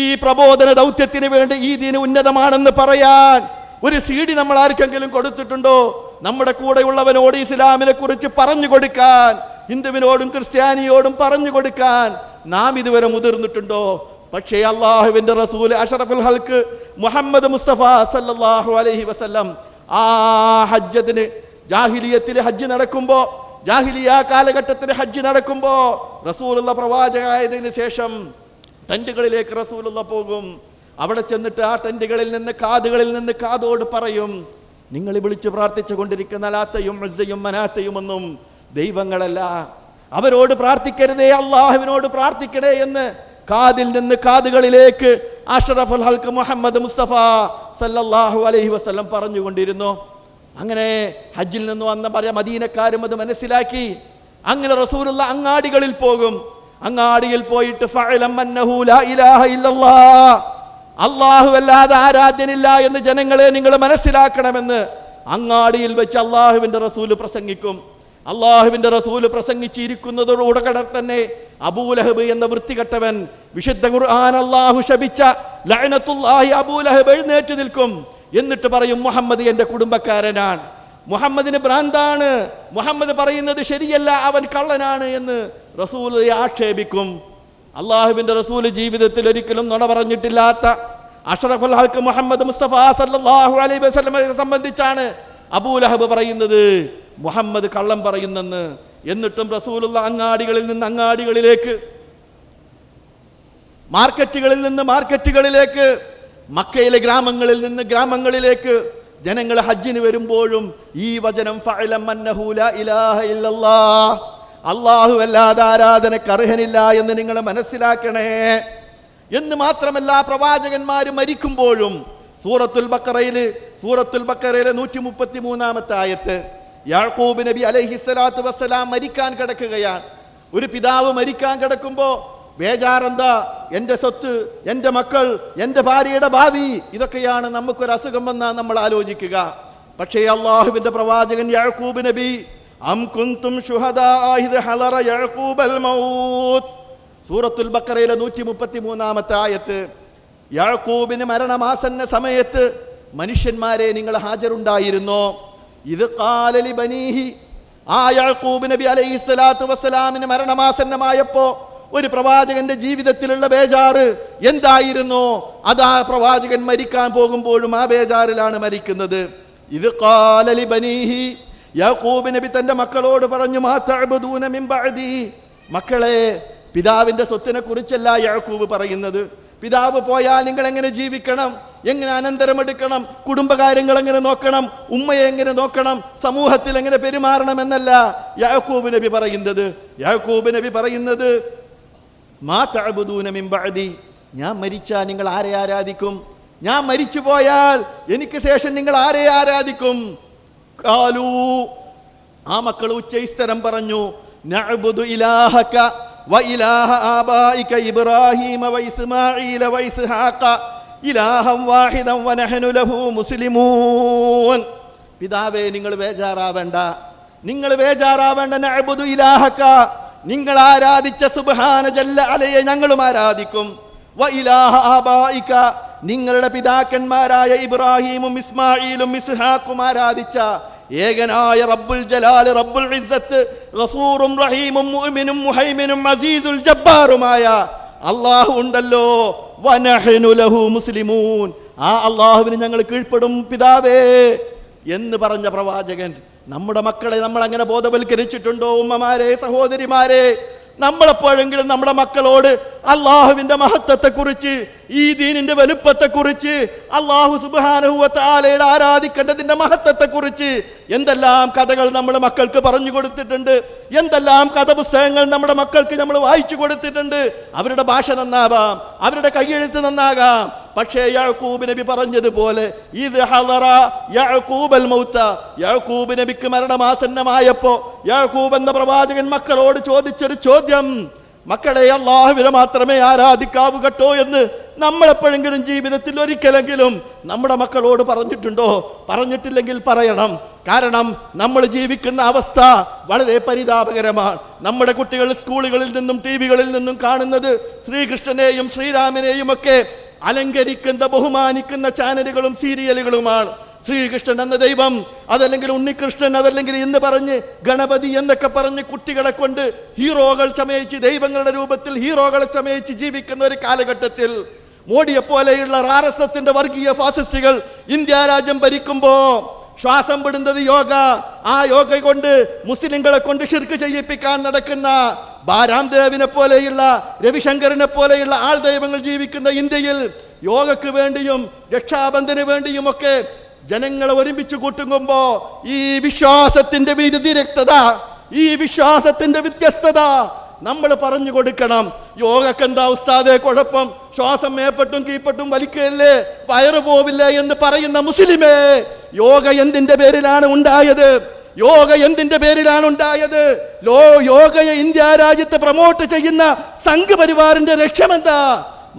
ഈ പ്രബോധന ദൗത്യത്തിന് വേണ്ടി ഈ ദീന് ഉന്നതമാണെന്ന് പറയാൻ ഒരു CD നമ്മൾ ആർക്കെങ്കിലും കൊടുത്തിട്ടുണ്ടോ? നമ്മുടെ കൂടെയുള്ളവനോട് ഇസ്ലാമിനെ കുറിച്ച് പറഞ്ഞു കൊടുക്കാൻ, ഹിന്ദുവിനോടും ക്രിസ്ത്യാനിയോടും പറഞ്ഞു കൊടുക്കാൻ നാം ഇതുവരെ മുതിർന്നിട്ടുണ്ടോ? പക്ഷേ അള്ളാഹുവിന്റെ റസൂൽ അഷ്റഫുൽ ഖൽഖ് മുഹമ്മദ് മുസ്തഫ സല്ലല്ലാഹു അലൈഹി വസല്ലം ആ ഹജ്ജത്തിന്, ജാഹിലിയത്തിലെ ഹജ്ജ് നടക്കുമ്പോ, ജാഹിലിയ കാലഘട്ടത്തിൽ ഹജ്ജ് നടക്കുമ്പോ റസൂലുള്ള പ്രവാചകനായതിനു ശേഷം ടെന്റുകളിലേക്ക് റസൂലുള്ള പോകും. അവിടെ ചെന്നിട്ട് ആ ടെന്റുകളിൽ നിന്ന്, കാതുകളിൽ നിന്ന് കാതോട് പറയും, നിങ്ങൾ വിളിച്ച് പ്രാർത്ഥിച്ചു കൊണ്ടിരിക്കുന്ന ലാത്തയും ഉസ്സയും മനാത്തയും ഒന്നും ദൈവങ്ങളല്ല, അവരോട് പ്രാർത്ഥിക്കരുതേ, അള്ളാഹുവിനോട് പ്രാർത്ഥിക്കണേ എന്ന് കാതിൽ നിന്ന് കാതുകളിലേക്ക് അഷ്റഫുൽ ഖൽഖ് മുഹമ്മദ് മുസ്തഫ സല്ലല്ലാഹു അലൈഹി വസല്ലം പറഞ്ഞുകൊണ്ടിരുന്നു. അങ്ങനെ ഹജ്ജിൽ നിന്ന് വന്ന മദീനക്കാരും അത് മനസ്സിലാക്കി. അങ്ങനെ റസൂലുള്ള അങ്ങാടികളിൽ പോകും. അങ്ങാടിയിൽ പോയിട്ട് ഫഅലം അന്നഹു ലാ ഇലാഹ ഇല്ലല്ലാഹ്, അല്ലാഹു അല്ലാതെ ആരാധ്യനില്ല എന്ന് ജനങ്ങളെ നിങ്ങൾ മനസ്സിലാക്കണമെന്ന് അങ്ങാടിയിൽ വെച്ച് അള്ളാഹുവിന്റെ റസൂൽ പ്രസംഗിക്കും. അള്ളാഹുവിന്റെ റസൂൽ പ്രസംഗിച്ചിരിക്കുന്നതോടുകൂടെ തന്നെ അബൂലഹബ് എന്ന വൃത്തികെട്ടവൻ, വിശുദ്ധ ഖുർആൻ അല്ലാഹു ശപിച്ച ലഅനത്തുല്ലാഹി അബൂലഹബ് എഴുന്നേറ്റ് നിൽക്കും. എന്നിട്ട് പറയും, മുഹമ്മദ് എന്റെ കുടുംബക്കാരനാണ്, മുഹമ്മദിന് ഭ്രാന്താണ്, മുഹമ്മദ് പറയുന്നത് ശരിയല്ല, അവൻ കള്ളനാണ് എന്ന് റസൂൽ ആക്ഷേപിക്കും. അള്ളാഹുവിന്റെ റസൂൽ ജീവിതത്തിൽ ഒരിക്കലും നുണ പറഞ്ഞിട്ടില്ലാത്ത അഷ്റഫുൽ ഖൽഖ് മുഹമ്മദ് മുസ്തഫ സല്ലല്ലാഹു അലൈഹി വസല്ലമയെ സംബന്ധിച്ചാണ് അബൂലഹബ് പറയുന്നത് മുഹമ്മദ് കള്ളം പറയുന്നെന്ന്. എന്നിട്ടും റസൂലുള്ള അങ്ങാടികളിൽ നിന്ന് അങ്ങാടികളിലേക്ക്, മാർക്കറ്റുകളിൽ നിന്ന് മാർക്കറ്റുകളിലേക്ക്, മക്കയിലെ ഗ്രാമങ്ങളിൽ നിന്ന് ഗ്രാമങ്ങളിലേക്ക് ജനങ്ങൾ ഹജ്ജിന് വരുമ്പോഴും ഈ വചനം ഫഅലം അന്നഹു ലാ ഇലാഹ ഇല്ലല്ലാഹ്, അല്ലാഹു അല്ലാതെ ആരാധനയ്ക്ക് അർഹനില്ല എന്ന് നിങ്ങൾ മനസ്സിലാക്കണേ എന്ന് മാത്രമല്ല, പ്രവാചകന്മാർ മരിക്കുമ്പോഴും സൂറത്തുൽ ബഖറയിലെ 133-ാമത്തെ ആയത്ത്, യാക്കൂബ് നബി അലൈഹിസ്സലാത്തു വസ്സലാം മരിക്കാൻ കിടക്കുകയാണ്. ഒരു പിതാവ് മരിക്കാൻ കിടക്കുമ്പോൾ ബേജാറെന്താ? എൻ്റെ സ്വത്ത്, എൻ്റെ മക്കൾ, എൻ്റെ ഭാര്യയുടെ ഭാവി, ഇതൊക്കെയാണ് നമുക്കൊരു അസുഖം വന്നാൽ നമ്മൾ ആലോചിക്കുക. പക്ഷേ അള്ളാഹുവിന്റെ പ്രവാചകൻ യാക്കൂബ് നബി, അം കുന്തും ശുഹദാ ഇദ് ഹളറ യാക്കൂബൽ മൗത്ത്, സൂറത്തുൽ ബഖറയിലെ 133-ാമത്തെ ആയത്ത്, യാക്കൂബിന് മരണമാസന്ന സമയത്ത് മനുഷ്യന്മാരെ നിങ്ങൾ ഹാജരുണ്ടായിരുന്നോ? ഇത് ഖാല ലി ബനീഹി, ആ യാക്കൂബ് നബി അലൈഹിസ്സലാത്തു വസ്സലാമിന് മരണമാസന്നമായപ്പോ ഒരു പ്രവാചകന്റെ ജീവിതത്തിലുള്ള ബേജാറ് എന്തായിരുന്നു? അത് ആ പ്രവാചകൻ മരിക്കാൻ പോകുമ്പോഴും ആ ബേജാറിലാണ് മരിക്കുന്നത്. ഇത് ഖാല ലി ബനീഹി, യാക്കൂബ് നബി തന്റെ മക്കളോട് പറഞ്ഞു, മാ തഅബുദൂന മിൻ ബഅദി, മക്കളെ പിതാവിൻ്റെ സ്വത്തിനെ കുറിച്ചല്ല യാക്കൂബ് പറയുന്നത്. പിതാവ് പോയാൽ നിങ്ങൾ എങ്ങനെ ജീവിക്കണം, എങ്ങനെ അനന്തരമെടുക്കണം, കുടുംബകാര്യങ്ങൾ എങ്ങനെ നോക്കണം, ഉമ്മയെ എങ്ങനെ നോക്കണം, സമൂഹത്തിൽ എങ്ങനെ പെരുമാറണം എന്നല്ല യാക്കൂബ് നബി പറയുന്നത്. യാക്കൂബ് നബി പറയുന്നത് മാ തഅബുദൂന മിൻ ബഅദി, ഞാൻ മരിച്ചാൽ നിങ്ങൾ ആരെ ആരാധിക്കും? ഞാൻ മരിച്ചു പോയാൽ എനിക്ക് ശേഷം നിങ്ങൾ ആരെ ആരാധിക്കും? ഖാലൂ, ആ മക്കൾ ഉച്ചൈസ്തരം പറഞ്ഞു, നഅബുദു ഇലാഹക വഇലാഹ ആബായിക ഇബ്രാഹീമ വഇസ്മാഈല വഇസ്ഹാഖ ഇലാഹൻ വാഹിദൻ വനഹ്നു ലഹു മുസ്ലിമൂൻ. പിതാവേ, നിങ്ങൾ ബേജാറാവേണ്ട, നിങ്ങൾ ബേജാറാവേണ്ട. നഅബുദു ഇലാഹക, നിങ്ങൾ ആരാധിച്ച സുബ്ഹാന ജല്ല അലയെ ഞങ്ങളും ആരാധിക്കും. വഇലാഹ ആബായിക, നിങ്ങളുടെ പിതാക്കന്മാരായ ഇബ്രാഹീമും ഇസ്മാഈലും ഇസ്ഹാഖും ആരാധിച്ച ഏകനായ റബ്ബുൽ ജലാൽ, റബ്ബുൽ ഇസ്സത്ത്, ഗഫൂറും റഹീമും മുഅ്മിനും മുഹൈമിനും അസീസുൽ ജബ്ബാറുമായ അല്ലാഹു ഉണ്ടല്ലോ. വനഹ്നു ലഹു മുസ്ലിമൂൻ, ആ അല്ലാഹുവിന് ഞങ്ങൾ കീഴ്പ്പെടും പിതാവേ എന്ന് പറഞ്ഞ പ്രവാചകൻ നമ്മുടെ മക്കളെ നമ്മൾ അങ്ങനെ ബോധവൽക്കരിച്ചിട്ടുണ്ടോ? ഉമ്മമാരെ, സഹോദരിമാരെ, നമ്മളെപ്പോഴെങ്കിലും നമ്മുടെ മക്കളോട് അള്ളാഹുവിന്റെ മഹത്വത്തെക്കുറിച്ച്, ഈ ദീനിന്റെ വലുപ്പത്തെക്കുറിച്ച്, അള്ളാഹു സുബ്ഹാനഹു വ തആലയുടെ ആരാധിക്കേണ്ടതിന്റെ മഹത്വത്തെക്കുറിച്ച് എന്തെല്ലാം കഥകൾ നമ്മൾ മക്കൾക്ക് പറഞ്ഞു കൊടുത്തിട്ടുണ്ട്, എന്തെല്ലാം കഥപുസ്തകങ്ങൾ നമ്മുടെ മക്കൾക്ക് നമ്മൾ വായിച്ചു കൊടുത്തിട്ടുണ്ട്. അവരുടെ ഭാഷ നന്നാവാം, അവരുടെ കയ്യെഴുത്ത് നന്നാകാം, പക്ഷേ യാക്കൂബ് നബി പറഞ്ഞതുപോലെ ഇത് ഹളറ യാക്കൂബൽ മൗത, യാക്കൂബ് നബിക്ക് മരണമാസന്നമായപ്പോ യാക്കൂബ് എന്ന പ്രവാചകൻ മക്കളോട് ചോദിച്ചൊരു ചോദ്യം, മക്കളെ, അല്ലാഹുവിനെ മാത്രമേ ആരാധിക്കാവൂ കേട്ടോ എന്ന് നമ്മളെപ്പോഴെങ്കിലും ജീവിതത്തിൽ ഒരിക്കലെങ്കിലും നമ്മുടെ മക്കളോട് പറഞ്ഞിട്ടുണ്ടോ? പറഞ്ഞിട്ടില്ലെങ്കിൽ പറയണം. കാരണം നമ്മൾ ജീവിക്കുന്ന അവസ്ഥ വളരെ പരിതാപകരമാണ്. നമ്മുടെ കുട്ടികൾ സ്കൂളുകളിൽ നിന്നും ടിവികളിൽ നിന്നും കാണുന്നത് ശ്രീകൃഷ്ണനെയും ശ്രീരാമനെയും ഒക്കെ അലങ്കരിക്കുന്ന, ബഹുമാനിക്കുന്ന ചാനലുകളും സീരിയലുകളുമാണ്. ശ്രീകൃഷ്ണൻ എന്ന ദൈവം, അതല്ലെങ്കിൽ ഉണ്ണികൃഷ്ണൻ, അതല്ലെങ്കിൽ എന്ന് പറഞ്ഞ് ഗണപതി എന്നൊക്കെ പറഞ്ഞ് കുട്ടികളെ കൊണ്ട് ഹീറോകൾ ചമയിച്ച്, ദൈവങ്ങളുടെ രൂപത്തിൽ ഹീറോകളെ ചമയിച്ച് ജീവിക്കുന്ന ഒരു കാലഘട്ടത്തിൽ മോഡിയെ പോലെയുള്ള RSSന്റെ വർഗീയ ഫാസിസ്റ്റുകൾ ഇന്ത്യ രാജ്യം ഭരിക്കുമ്പോ ശ്വാസം വിടുന്നത് യോഗ, ആ യോഗ കൊണ്ട് മുസ്ലിങ്ങളെ കൊണ്ട് ഷിർക്ക് ചെയ്യിപ്പിക്കാൻ നടക്കുന്ന ബാരാംദേവിനെ പോലെയുള്ള, രവിശങ്കറിനെ പോലെയുള്ള ആൾ ദൈവങ്ങൾ ജീവിക്കുന്ന ഇന്ത്യയിൽ യോഗയ്ക്ക് വേണ്ടിയും രക്ഷാബന്ധന് വേണ്ടിയും ഒക്കെ ജനങ്ങളെ ഒരുമിച്ച് കൂട്ടുമ്പോ ഈ വിശ്വാസത്തിന്റെ വ്യതിരിക്തത, ഈ വിശ്വാസത്തിന്റെ വ്യത്യസ്തത നമ്മൾ പറഞ്ഞു കൊടുക്കണം. യോഗക്ക് എന്താ ഉസ്താദേ കുഴപ്പം? ശ്വാസം മേപ്പെട്ടും കീപ്പട്ടും വലിക്കല്ലേ, വയറ് പോവില്ല എന്ന് പറയുന്ന മുസ്ലിമേ, യോഗ എന്തിന്റെ പേരിലാണ് ഉണ്ടായത്? യോഗ എന്തിന്റെ പേരിലാണ് ഉണ്ടായത്? യോഗയെ ഇന്ത്യ രാജ്യത്ത് പ്രൊമോട്ട് ചെയ്യുന്ന സംഘപരിവാറിന്റെ ലക്ഷ്യമെന്താ?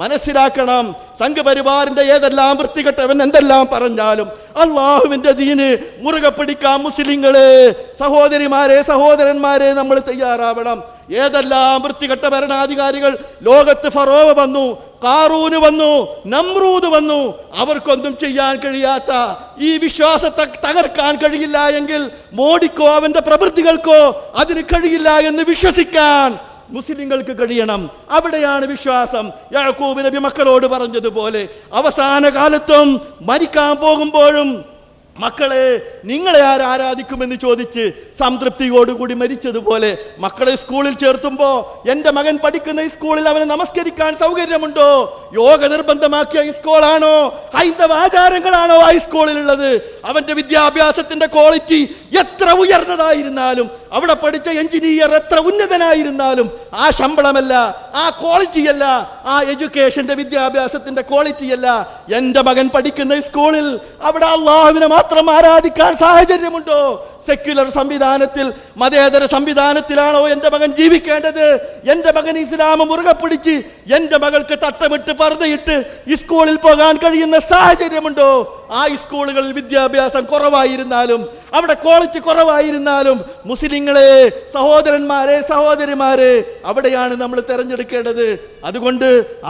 മനസ്സിലാക്കണം. സംഘപരിവാറിന്റെ ഏതെല്ലാം വൃത്തികെട്ടവൻ എന്തെല്ലാം പറഞ്ഞാലും അള്ളാഹുവിന്റെ ദീന് മുറുകെ പിടിക്കാൻ മുസ്ലിങ്ങളെ, സഹോദരിമാരെ, സഹോദരന്മാരെ, നമ്മൾ തയ്യാറാവണം. ഏതെല്ലാം വൃത്തികെട്ട ഭരണാധികാരികൾ ലോകത്ത് ഫറോവ വന്നു, കാറൂന് വന്നു, നമ്രൂദ് വന്നു, അവർക്കൊന്നും ചെയ്യാൻ കഴിയാത്ത ഈ വിശ്വാസത്തെ തകർക്കാൻ കഴിയില്ല എങ്കിൽ മോഡിക്കോ അവന്റെ പ്രവൃത്തികൾക്കോ അതിന് കഴിയില്ല എന്ന് വിശ്വസിക്കാൻ മുസ്ലിങ്ങൾക്ക് കഴിയണം. അവിടെയാണ് വിശ്വാസം. യാക്കൂബ് നബി മക്കളോട് പറഞ്ഞതുപോലെ അവസാന കാലത്തും മരിക്കാൻ പോകുമ്പോഴും മക്കളെ, നിങ്ങളെ ആരാധിക്കുമെന്ന് ചോദിച്ച് സംതൃപ്തിയോടുകൂടി മരിച്ചതുപോലെ മക്കളെ സ്കൂളിൽ ചേർത്തുമ്പോ എൻ്റെ മകൻ പഠിക്കുന്ന ഈ സ്കൂളിൽ അവനെ നമസ്കരിക്കാൻ സൗകര്യമുണ്ടോ? യോഗ നിർബന്ധമാക്കിയ ഈ സ്കൂളാണോ? ഹൈന്ദവ ആചാരങ്ങളാണോ ആ സ്കൂളിലുള്ളത്? അവന്റെ വിദ്യാഭ്യാസത്തിന്റെ ക്വാളിറ്റി എത്ര ഉയർന്നതായിരുന്നാലും, അവിടെ പഠിച്ച എഞ്ചിനീയർ എത്ര ഉന്നതനായിരുന്നാലും ആ ശമ്പളമല്ല, ആ ക്വാളിറ്റിയല്ല, ആ എഡ്യൂക്കേഷന്റെ വിദ്യാഭ്യാസത്തിന്റെ ക്വാളിറ്റിയല്ല എൻ്റെ മകൻ പഠിക്കുന്ന സ്കൂളിൽ. അവിടെ അള്ളാഹുവിനെ മാത്രം ആരാധിക്കാൻ സാഹചര്യമുണ്ടോ? സെക്യുലർ സംവിധാനത്തിൽ, മതേതര സംവിധാനത്തിലാണോ എൻ്റെ മകൻ ജീവിക്കേണ്ടത്? എൻ്റെ മകൻ ഇസ്ലാം മുറുകെ പിടിച്ച് എൻ്റെ മകൾക്ക് തട്ടമിട്ട് പർദ്ദയിട്ട് ഈ സ്കൂളിൽ പോകാൻ കഴിയുന്ന സാഹചര്യമുണ്ടോ? ആ സ്കൂളുകളിൽ വിദ്യാഭ്യാസം കുറവായിരുന്നാലും, അവിടെ ക്വാളിറ്റി കുറവായിരുന്നാലും, മുസ്ലിങ്ങളെ, സഹോദരന്മാരെ, സഹോദരിമാരെ, അവിടെയാണ് നമ്മൾ തെരഞ്ഞെടുക്കേണ്ടത്.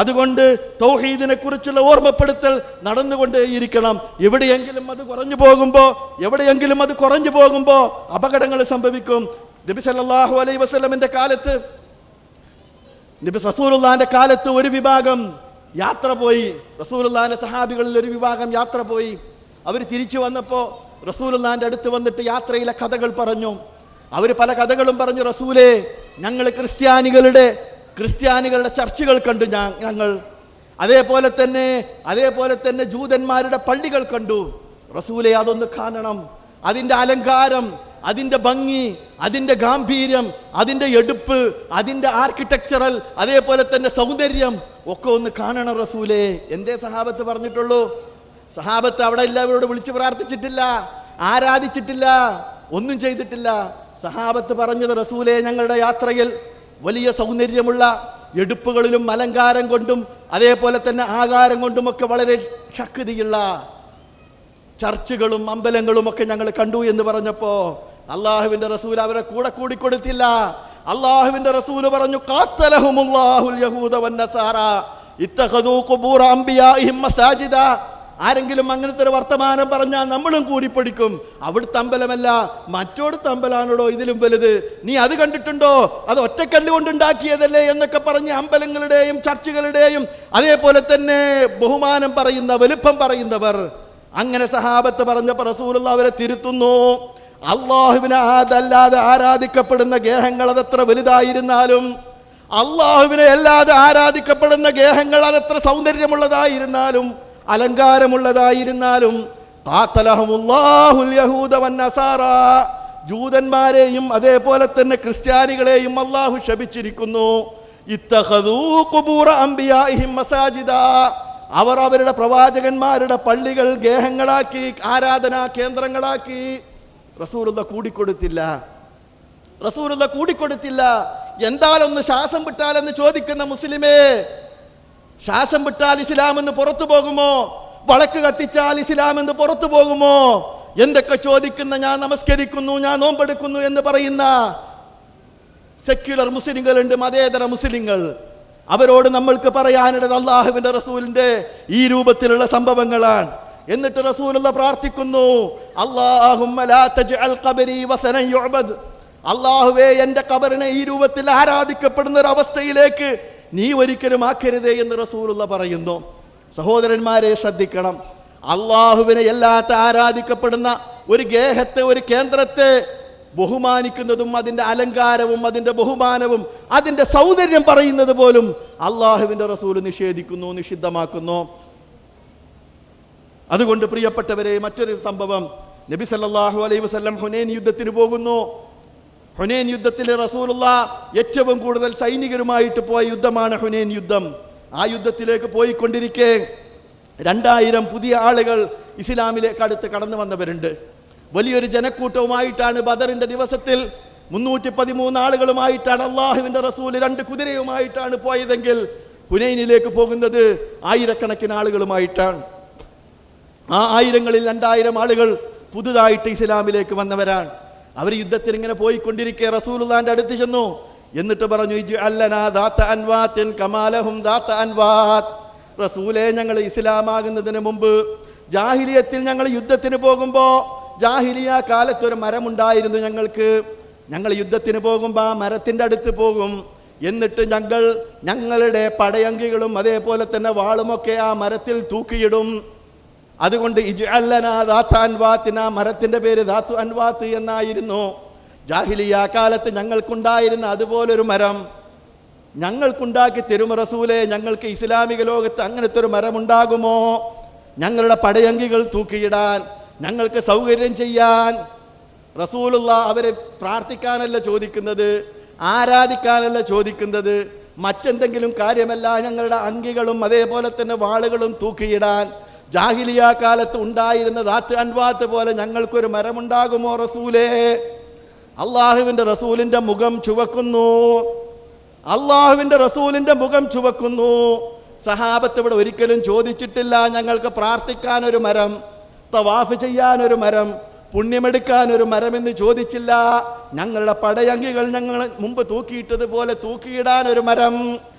അതുകൊണ്ട് തൗഹീദിനെ കുറിച്ചുള്ള ഓർമ്മപ്പെടുത്തൽ നടന്നുകൊണ്ടേയിരിക്കണം. എവിടെയെങ്കിലും അത് കുറഞ്ഞു പോകുമ്പോ അപകടങ്ങൾ സംഭവിക്കും. നബി സല്ലല്ലാഹു അലൈഹി വസല്ലമിന്റെ കാലത്ത്, നബി റസൂലുള്ളാഹിന്റെ കാലത്ത് ഒരു വിഭാഗം യാത്ര പോയി. റസൂലുള്ളാഹിന്റെ സഹാബികളിൽ ഒരു വിഭാഗം യാത്ര പോയി. അവർ തിരിച്ചു വന്നപ്പോൾ റസൂലുള്ളാഹിന്റെ അടുത്ത് വന്നിട്ട് യാത്രയിലെ കഥകൾ പറഞ്ഞു. അവർ പല കഥകളും പറഞ്ഞു. റസൂലേ, ഞങ്ങൾ ക്രിസ്ത്യാനികളുടെ ക്രിസ്ത്യാനികളുടെ ചർച്ചുകൾ കണ്ടു ഞങ്ങൾ. അതേപോലെ തന്നെ ജൂതന്മാരുടെ പള്ളികൾ കണ്ടു. റസൂലെ, അതൊന്ന് കാണണം. അതിൻ്റെ അലങ്കാരം, അതിൻ്റെ ഭംഗി, അതിൻ്റെ ഗാംഭീര്യം, അതിൻ്റെ എടുപ്പ്, അതിൻ്റെ ആർക്കിടെക്ചറൽ, അതേപോലെ തന്നെ സൗന്ദര്യം ഒക്കെ ഒന്ന് കാണണം റസൂലേ. എന്തേ സഹാബത്ത് പറഞ്ഞിട്ടുള്ളൂ? സഹാബത്ത് അവിടെ എല്ലാവരോട് വിളിച്ചു പ്രാർത്ഥിച്ചിട്ടില്ല, ആരാധിച്ചിട്ടില്ല, ഒന്നും ചെയ്തിട്ടില്ല. സഹാബത്ത് പറഞ്ഞത്, റസൂലേ, ഞങ്ങളുടെ യാത്രയിൽ വലിയ സൗന്ദര്യമുള്ള എടുപ്പുകളിലും അലങ്കാരം കൊണ്ടും അതേപോലെ തന്നെ ആകാരം കൊണ്ടുമൊക്കെ വളരെ ശക്തിയുള്ള ചർച്ചുകളും അമ്പലങ്ങളും ഒക്കെ ഞങ്ങൾ കണ്ടു എന്ന് പറഞ്ഞപ്പോ അള്ളാഹുവിന്റെ റസൂൽ അവരെ കൂടെ കൂടിക്കൊടുത്തില്ല. അള്ളാഹുവിന്റെ റസൂൽ പറഞ്ഞു, ഖാത്തലഹുമുല്ലാഹുൽ യഹൂദ വന്നസാറ ഇത്തഖദൂ ഖുബൂറ അംബിയാഇഹിം മസാജിദ. ആരെങ്കിലും അങ്ങനത്തെ ഒരു വർത്തമാനം പറഞ്ഞാൽ നമ്മളും കൂടിപ്പിടിക്കും. അവിടുത്തെ അമ്പലമല്ല, മറ്റോടുത്ത അമ്പലാണോ ഇതിലും വലുത്, നീ അത് കണ്ടിട്ടുണ്ടോ, അത് ഒറ്റക്കല്ല് കൊണ്ടുണ്ടാക്കിയതല്ലേ എന്നൊക്കെ പറഞ്ഞ് അമ്പലങ്ങളുടെയും ചർച്ചുകളുടെയും അതേപോലെ തന്നെ ബഹുമാനം പറയുന്ന, വലുപ്പം പറയുന്നവർ. അങ്ങനെ സഹാബത്ത് പറഞ്ഞപ്പോൾ റസൂലുള്ളാഹി അവരെ തിരുത്തുന്നു. അള്ളാഹുവിനെ അതല്ലാതെ ആരാധിക്കപ്പെടുന്ന ഗേഹങ്ങൾ അതെത്ര വലുതായിരുന്നാലും, അള്ളാഹുവിനെ അല്ലാതെ ആരാധിക്കപ്പെടുന്ന ഗേഹങ്ങൾ അതെത്ര സൗന്ദര്യമുള്ളതായിരുന്നാലും അലങ്കാരമുള്ളതായിരുന്നാലും, ഖാതലഹുമുല്ലാഹുൽ യഹൂദ വന്നസാറ, ജൂതന്മാരെയും അതേപോലെ തന്നെ ക്രിസ്ത്യാനികളെയും അള്ളാഹു ശപിച്ചിരിക്കുന്നു. ഇത്തഖദൂ ഖുബൂറ അംബിയാഇഹിം മസാജിദ, അവർ അവരുടെ പ്രവാചകന്മാരുടെ പള്ളികൾ ഗേഹങ്ങളാക്കി, ആരാധനാ കേന്ദ്രങ്ങളാക്കി. റസൂലുള്ളാഹി കൂടിക്കൊടുത്തില്ല. എന്താലൊന്ന് ശ്വാസം വിട്ടാലെന്ന് ചോദിക്കുന്ന മുസ്ലിമേ, ശ്വാസം വിട്ടാൽ ഇസ്ലാം എന്ന് പുറത്തു പോകുമോ? വളക്ക് കത്തിച്ചാൽ ഇസ്ലാം എന്ന് പുറത്തു പോകുമോ? എന്തൊക്കെ ചോദിക്കുന്ന, ഞാൻ നമസ്കരിക്കുന്നു, ഞാൻ നോമ്പെടുക്കുന്നു എന്ന് പറയുന്ന സെക്യുലർ മുസ്ലിങ്ങളുണ്ട്, മതേതര മുസ്ലിങ്ങൾ. അവരോട് നമ്മൾക്ക് പറയാനുള്ളത് അള്ളാഹുവിന്റെ റസൂലിന്റെ ഈ രൂപത്തിലുള്ള സംഭവങ്ങളാണ്. എന്നിട്ട് റസൂലുള്ളാഹി പ്രാർത്ഥിക്കുന്നു, അല്ലാഹുമ്മ ലാ തജ്അൽ ഖബരി വസനൻ യുഅബദ്, അല്ലാഹുവേ, എൻ്റെ ഖബറിനെ ഈ രൂപത്തിൽ ആരാധിക്കപ്പെടുന്ന ഒരു അവസ്ഥയിലേക്ക് നീ ഒരിക്കലും ആക്കരുതേ എന്ന് റസൂലുള്ളാഹി പറയുന്നു. സഹോദരന്മാരെ, ശ്രദ്ധിക്കണം. അള്ളാഹുവിനെ അല്ലാത്ത ആരാധിക്കപ്പെടുന്ന ഒരു ഗേഹത്തെ, ഒരു കേന്ദ്രത്തെ ബഹുമാനിക്കുന്നതും അതിൻ്റെ അലങ്കാരവും അതിൻ്റെ ബഹുമാനവും അതിൻ്റെ സൗന്ദര്യം പറയുന്നത് പോലും അള്ളാഹുവിൻ്റെ റസൂൽ നിഷേധിക്കുന്നു, നിഷിദ്ധമാക്കുന്നു. അതുകൊണ്ട് പ്രിയപ്പെട്ടവരെ, മറ്റൊരു സംഭവം, നബി സല്ലല്ലാഹു അലൈഹി വസല്ലം ഹുനൈൻ യുദ്ധത്തിന് പോകുന്നു. ഹുനൈൻ യുദ്ധത്തിൽ റസൂലുള്ളാഹി ഏറ്റവും കൂടുതൽ സൈനികരുമായിട്ട് പോയ യുദ്ധമാണ് ഹുനൈൻ യുദ്ധം. ആ യുദ്ധത്തിലേക്ക് പോയിക്കൊണ്ടിരിക്കെ 2000 പുതിയ ആളുകൾ ഇസ്ലാമിലേക്ക് അടുത്ത് കടന്നു വന്നവരുണ്ട്. വലിയൊരു ജനക്കൂട്ടവുമായിട്ടാണ് ബദറിന്റെ ദിവസത്തിൽ 313 ആളുകളുമായിട്ടാണ് അള്ളാഹുവിന്റെ റസൂൽ 2 കുതിരയുമായിട്ടാണ് പോയതെങ്കിൽ ഹുനൈനിലേക്ക് പോകുന്നത് ആയിരക്കണക്കിന് ആളുകളുമായിട്ടാണ്. ആ ആയിരങ്ങളിൽ 2000 ആളുകൾ പുതുതായിട്ട് ഇസ്ലാമിലേക്ക് വന്നവരാണ്. അവർ യുദ്ധത്തിൽ ഇങ്ങനെ പോയിക്കൊണ്ടിരിക്കെ റസൂലുള്ളാഹിന്റെ അടുത്ത് ചെന്നു. എന്നിട്ട് പറഞ്ഞു, ഇജ്അല്ലനാ ദാത അൻവാത്തിൻ കമാലഹും ദാത അൻവാത്ത്. റസൂലേ, ഞങ്ങൾ ഇസ്ലാമാകുന്നതിന് മുമ്പ് ജാഹിലിയത്തിൽ ഞങ്ങൾ യുദ്ധത്തിന് പോകുമ്പോൾ, ജാഹിലിയ കാലത്ത് ഒരു മരമുണ്ടായിരുന്നു ഞങ്ങൾ യുദ്ധത്തിന് പോകുമ്പോൾ ആ മരത്തിൻ്റെ അടുത്ത് പോകും. എന്നിട്ട് ഞങ്ങളുടെ പടയങ്കികളും അതേപോലെ തന്നെ വാളുമൊക്കെ ആ മരത്തിൽ തൂക്കിയിടും. അതുകൊണ്ട് ഇജ്അല്ലനാ ദാത അൻവാത്തിൻ, ആ മരത്തിൻ്റെ പേര് ദാതു അൻവാത്ത് എന്നായിരുന്നു. ജാഹിലിയ കാലത്ത് ഞങ്ങൾക്കുണ്ടായിരുന്ന അതുപോലൊരു മരം ഞങ്ങൾക്കുണ്ടാക്കി തരും റസൂലേ. ഞങ്ങൾക്ക് ഇസ്ലാമിക ലോകത്ത് അങ്ങനത്തെ ഒരു മരമുണ്ടാകുമോ? ഞങ്ങളുടെ പടയങ്കികൾ തൂക്കിയിടാൻ, ഞങ്ങൾക്ക് സൗകര്യം ചെയ്യാൻ. റസൂലുള്ളാഹി അവരെ പ്രാർത്ഥിക്കാനല്ല ചോദിക്കുന്നത്, ആരാധിക്കാനല്ല ചോദിക്കുന്നത്, മറ്റെന്തെങ്കിലും കാര്യമല്ല. ഞങ്ങളുടെ അങ്കികളും അതേപോലെ തന്നെ വാളുകളും തൂക്കിയിടാൻ ജാഹിലിയ കാലത്ത് ഉണ്ടായിരുന്ന ദാത്ത് അൻവാത്ത് പോലെ ഞങ്ങൾക്കൊരു മരമുണ്ടാകുമോ റസൂലേ? അള്ളാഹുവിന്റെ റസൂലിന്റെ മുഖം ചുവക്കുന്നു. സഹാബത്ത് ഇവിടെ ഒരിക്കലും ചോദിച്ചിട്ടില്ല, ഞങ്ങൾക്ക് പ്രാർത്ഥിക്കാൻ ഒരു മരം, തവാഫ് ചെയ്യാൻ ഒരു മരം, പുണ്യമെടുക്കാൻ ഒരു മരം എന്ന് ചോദിച്ചില്ല. ഞങ്ങളുടെ പടയങ്കികൾ ഞങ്ങൾ മുമ്പ് തൂക്കിയിട്ടതുപോലെ തൂക്കിയിടാൻ ഒരു മരം.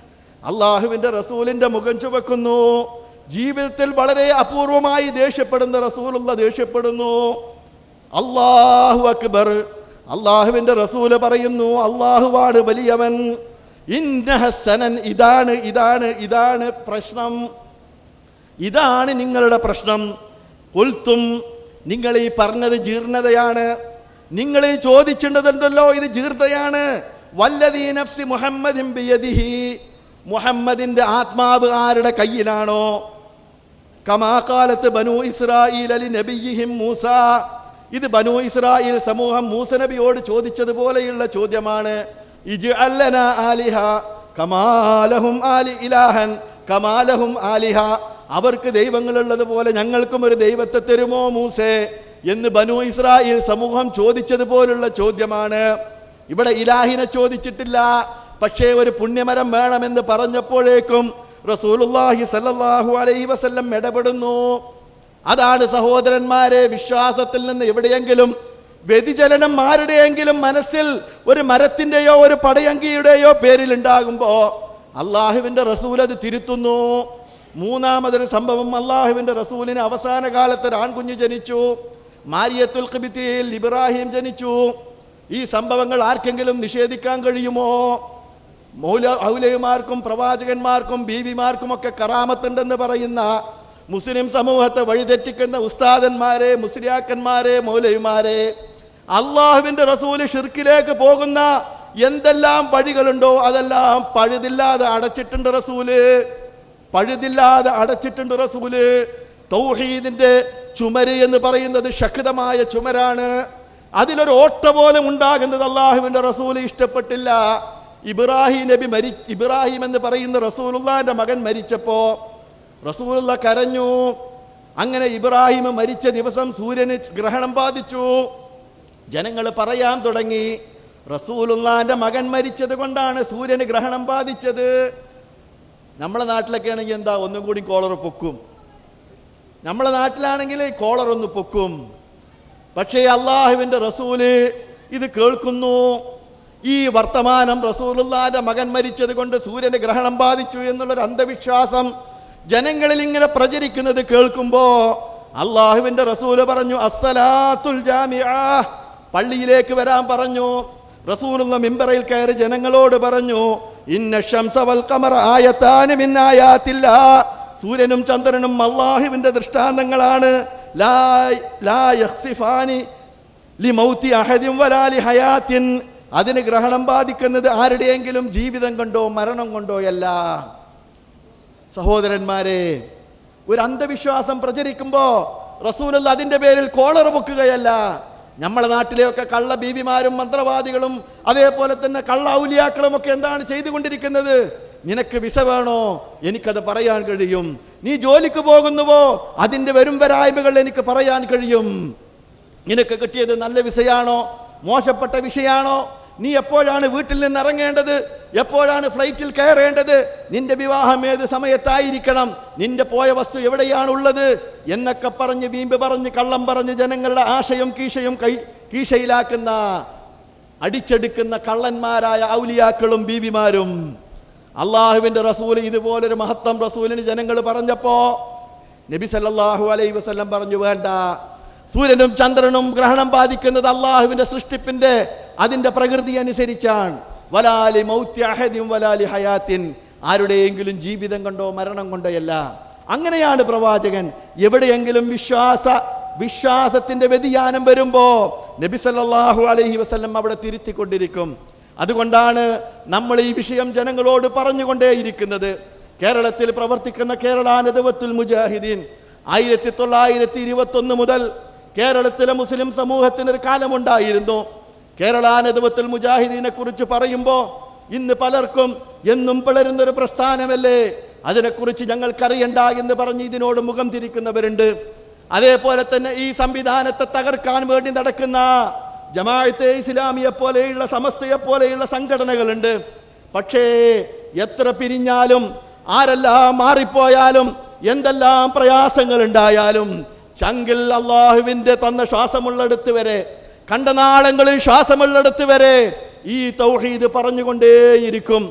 അള്ളാഹുവിന്റെ റസൂലിന്റെ മുഖം ചുവക്കുന്നു. ജീവിതത്തിൽ വളരെ അപൂർവമായി ദേഷ്യപ്പെടുന്ന റസൂലുള്ളാഹി ദേഷ്യപ്പെടുന്നു. അല്ലാഹു അക്ബർ. അള്ളാഹുവിന്റെ റസൂല് പറയുന്നു, അള്ളാഹുവാണ് വലിയവൻ. ഇന്നഹസനൻ, ഇതാണ് പ്രശ്നം, ഇതാണ് നിങ്ങളുടെ പ്രശ്നം. ഖുൽതും, നിങ്ങൾ ഈ പറഞ്ഞത് ജീർണതയാണ്, നിങ്ങൾ ഈ ചോദിച്ചിട്ടുണ്ടല്ലോ ഇത് ജീർണതയാണ്. വല്ലദീ നഫ്സി മുഹമ്മദിൻ ബിയദിഹി, മുഹമ്മദിന്റെ ആത്മാവ് ആരുടെ കയ്യിലാണോ, കമാ ഖാലത്ത് ബനൂ ഇസ്രായീൽ അലി നബിയിഹിം മൂസ, ഇത് ബനൂ ഇസ്രായേൽ സമൂഹം മൂസ നബിയോട് ചോദിച്ചതുപോലെയുള്ള ചോദ്യമാണ്. ഇജ്അൽ ലനാ ആലിഹ കമാ ലഹും ഇലാഹൻ കമാ ലഹും ആലിഹ, അവർക്ക് ദൈവങ്ങളുള്ളതുപോലെ ഞങ്ങൾക്കും ഒരു ദൈവത്തെ തരുമോ മൂസേ എന്ന് ബനൂ ഇസ്രായേൽ സമൂഹം ചോദിച്ചതുപോലുള്ള ചോദ്യമാണ്. ഇവിടെ ഇലാഹിനെ ചോദിച്ചിട്ടില്ല. പക്ഷേ ഒരു പുണ്യമരം വേണമെന്ന് പറഞ്ഞപ്പോഴേക്കും റസൂലുള്ളാഹി സ്വല്ലല്ലാഹു അലൈഹി വസല്ലം ഇടപെടുന്നു. അതാണ് സഹോദരന്മാരെ, വിശ്വാസത്തിൽ നിന്ന് എവിടെയെങ്കിലും വ്യതിചലനം ആരുടെയെങ്കിലും മനസ്സിൽ ഒരു മരത്തിൻ്റെയോ ഒരു പടയങ്കിയുടെയോ പേരിൽ ഉണ്ടാകുമ്പോൾ അള്ളാഹുവിൻ്റെ റസൂൽ അത് തിരുത്തുന്നു. മൂന്നാമതൊരു സംഭവം, അള്ളാഹുവിൻ്റെ റസൂലിന് അവസാന കാലത്ത് ഒരു ആൺകുഞ്ഞ് ജനിച്ചു. മാരിയത്തുൽ ഖിബ്തിയിൽ ഇബ്രാഹിം ജനിച്ചു. ഈ സംഭവങ്ങൾ ആർക്കെങ്കിലും നിഷേധിക്കാൻ കഴിയുമോ? ഔലിയമാർക്കും പ്രവാചകന്മാർക്കും ബീവിമാർക്കും ഒക്കെ കറാമത്തുണ്ടെന്ന് പറയുന്ന മുസ്ലിം സമൂഹത്തെ വഴിതെറ്റിക്കുന്ന ഉസ്താദന്മാരെ, മുസ്ലിയാക്കന്മാരെ, മൗലവിമാരെ, അള്ളാഹുവിൻ്റെ റസൂല് ഷിർക്കിലേക്ക് പോകുന്ന എന്തെല്ലാം വഴികളുണ്ടോ അതെല്ലാം പഴുതില്ലാതെ അടച്ചിട്ടുണ്ട് റസൂല്. പഴുതില്ലാതെ അടച്ചിട്ടുണ്ട് റസൂല്. തൗഹീദിന്റെ ചുമര് എന്ന് പറയുന്നത് ശക്തമായ ചുമരാണ്. അതിലൊരു ഓട്ട പോലും ഉണ്ടാകുന്നത് അള്ളാഹുവിൻ്റെ റസൂല് ഇഷ്ടപ്പെട്ടില്ല. ഇബ്രാഹിം എന്ന് പറയുന്ന റസൂലുള്ളാഹിന്റെ മകൻ മരിച്ചപ്പോ റസൂലുള്ള കരഞ്ഞു. അങ്ങനെ ഇബ്രാഹിം മരിച്ച ദിവസം സൂര്യന് ഗ്രഹണം ബാധിച്ചു. ജനങ്ങൾ പറയാൻ തുടങ്ങി, റസൂലുള്ളാഹിന്റെ മകൻ മരിച്ചത് കൊണ്ടാണ് സൂര്യന് ഗ്രഹണം ബാധിച്ചത്. നമ്മളെ നാട്ടിലൊക്കെ ആണെങ്കിൽ എന്താ, ഒന്നും കൂടി കോളർ പൊക്കും. നമ്മളെ നാട്ടിലാണെങ്കിൽ കോളർ ഒന്ന് പൊക്കും. പക്ഷേ അള്ളാഹുവിൻ്റെ റസൂല് ഇത് കേൾക്കുന്നു. ഈ വർത്തമാനം റസൂലുള്ളാഹിന്റെ മകൻ മരിച്ചത് കൊണ്ട് സൂര്യന് ഗ്രഹണം ബാധിച്ചു എന്നുള്ളൊരു അന്ധവിശ്വാസം ജനങ്ങളിൽ ഇങ്ങനെ പ്രചരിക്കുന്നത് കേൾക്കുമ്പോ അള്ളാഹുവിൻ്റെ റസൂല് പറഞ്ഞു, അസ്സലാത്തുൽ ജാമിഅ, പള്ളിയിലേക്ക് വരാൻ പറഞ്ഞു. റസൂലുള്ള മിമ്പറിൽ കയറി ജനങ്ങളോട് പറഞ്ഞു, ഇന്ന ശംസ വൽ ഖമറ ആയതാനി മിൻ ആയാത്തില്ലാ, സൂര്യനും ചന്ദ്രനും അല്ലാഹുവിൻ്റെ ദൃഷ്ടാന്തങ്ങളാണ്. ലാ യഖ്സിഫാനി ലിമൗതി അഹദിൻ വലാ ലിഹയാത്തിൻ, അതിന് ഗ്രഹണം ബാധിക്കുന്നത് ആരുടെയെങ്കിലും ജീവിതം കൊണ്ടോ മരണം കൊണ്ടോ അല്ല. സഹോദരന്മാരെ, ഒരു അന്ധവിശ്വാസം പ്രചരിക്കുമ്പോൾ റസൂലുള്ള അതിൻ്റെ പേരിൽ കോളർ പൊക്കുകയല്ല. നമ്മളെ നാട്ടിലെയൊക്കെ കള്ള ബീവിമാരും മന്ത്രവാദികളും അതേപോലെ തന്നെ കള്ള ഔലിയാക്കളും ഒക്കെ എന്താണ് ചെയ്തുകൊണ്ടിരിക്കുന്നത്? നിനക്ക് വിസ വേണോ? എനിക്കത് പറയാൻ കഴിയും. നീ ജോലിക്ക് പോകുന്നുവോ? അതിൻ്റെ വരും വരായ്മകൾ എനിക്ക് പറയാൻ കഴിയും. നിനക്ക് കിട്ടിയത് നല്ല വിസയാണോ മോശപ്പെട്ട വിഷയാണോ? നീ എപ്പോഴാണ് വീട്ടിൽ നിന്ന് ഇറങ്ങേണ്ടത്? എപ്പോഴാണ് ഫ്ലൈറ്റിൽ കയറേണ്ടത്? നിന്റെ വിവാഹം ഏത് സമയത്തായിരിക്കണം? നിന്റെ പോയ വസ്തു എവിടെയാണുള്ളത്? എന്നൊക്കെ പറഞ്ഞ് വീമ്പ് പറഞ്ഞ് കള്ളം പറഞ്ഞ് ജനങ്ങളുടെ ആശയും കീശയിലാക്കുന്ന അടിച്ചെടുക്കുന്ന കള്ളന്മാരായ ഔലിയാക്കളും ബീവിമാരും. അള്ളാഹുവിൻ്റെ റസൂല് ഇതുപോലൊരു മഹത്വം റസൂലിന് ജനങ്ങൾ പറഞ്ഞപ്പോ നബി സല്ലല്ലാഹു അലൈഹി വസല്ലം പറഞ്ഞു, വേണ്ട, സൂര്യനും ചന്ദ്രനും ഗ്രഹണം ബാധിക്കുന്നത് അള്ളാഹുവിൻ്റെ സൃഷ്ടിപ്പിന്റെ അതിൻ്റെ പ്രകൃതി അനുസരിച്ചാണ്. വലാലി മൗത്തി അഹദിൻ വലാലി ഹയാത്തിൻ, ആരുടെയെങ്കിലും ജീവിതം കൊണ്ടോ മരണം കൊണ്ടോ അല്ല. അങ്ങനെയാണ് പ്രവാചകൻ. എവിടെയെങ്കിലും വിശ്വാസത്തിന്റെ വ്യതിയാനം വരുമ്പോ നബി സല്ലല്ലാഹു അലൈഹി വസല്ലം അവിടെ തിരുത്തിക്കൊണ്ടിരിക്കും. അതുകൊണ്ടാണ് നമ്മൾ ഈ വിഷയം ജനങ്ങളോട് പറഞ്ഞുകൊണ്ടേയിരിക്കുന്നത്. കേരളത്തിൽ പ്രവർത്തിക്കുന്ന കേരള നദവത്തുൽ മുജാഹിദീൻ 1921 മുതൽ കേരളത്തിലെ മുസ്ലിം സമൂഹത്തിനൊരു കാലമുണ്ടായിരുന്നു. കേരള നദവത്തുൽ മുജാഹിദീനെ കുറിച്ച് പറയുമ്പോൾ ഇന്ന് പലർക്കും എന്നും പിളരുന്നൊരു പ്രസ്ഥാനമല്ലേ, അതിനെക്കുറിച്ച് ഞങ്ങൾക്കറിയണ്ട എന്ന് പറഞ്ഞ് ഇതിനോട് മുഖം തിരിക്കുന്നവരുണ്ട്. അതേപോലെ തന്നെ ഈ സംവിധാനത്തെ തകർക്കാൻ വേണ്ടി നടക്കുന്ന ജമാഅത്തെ ഇസ്ലാമിയെ പോലെയുള്ള സമസ്തയെ പോലെയുള്ള സംഘടനകളുണ്ട്. പക്ഷേ എത്ര പിരിഞ്ഞാലും ആരെല്ലാം മാറിപ്പോയാലും എന്തെല്ലാം പ്രയാസങ്ങൾ ഉണ്ടായാലും ചങ്കിൽ അള്ളാഹുവിൻ്റെ തന്ന ശ്വാസമുള്ളിടത്ത് വരെ, കണ്ട നാളങ്ങളിൽ ശ്വാസമുള്ളിടത്ത് വരെ ഈ തൗഹീദ് പറഞ്ഞുകൊണ്ടേയിരിക്കും.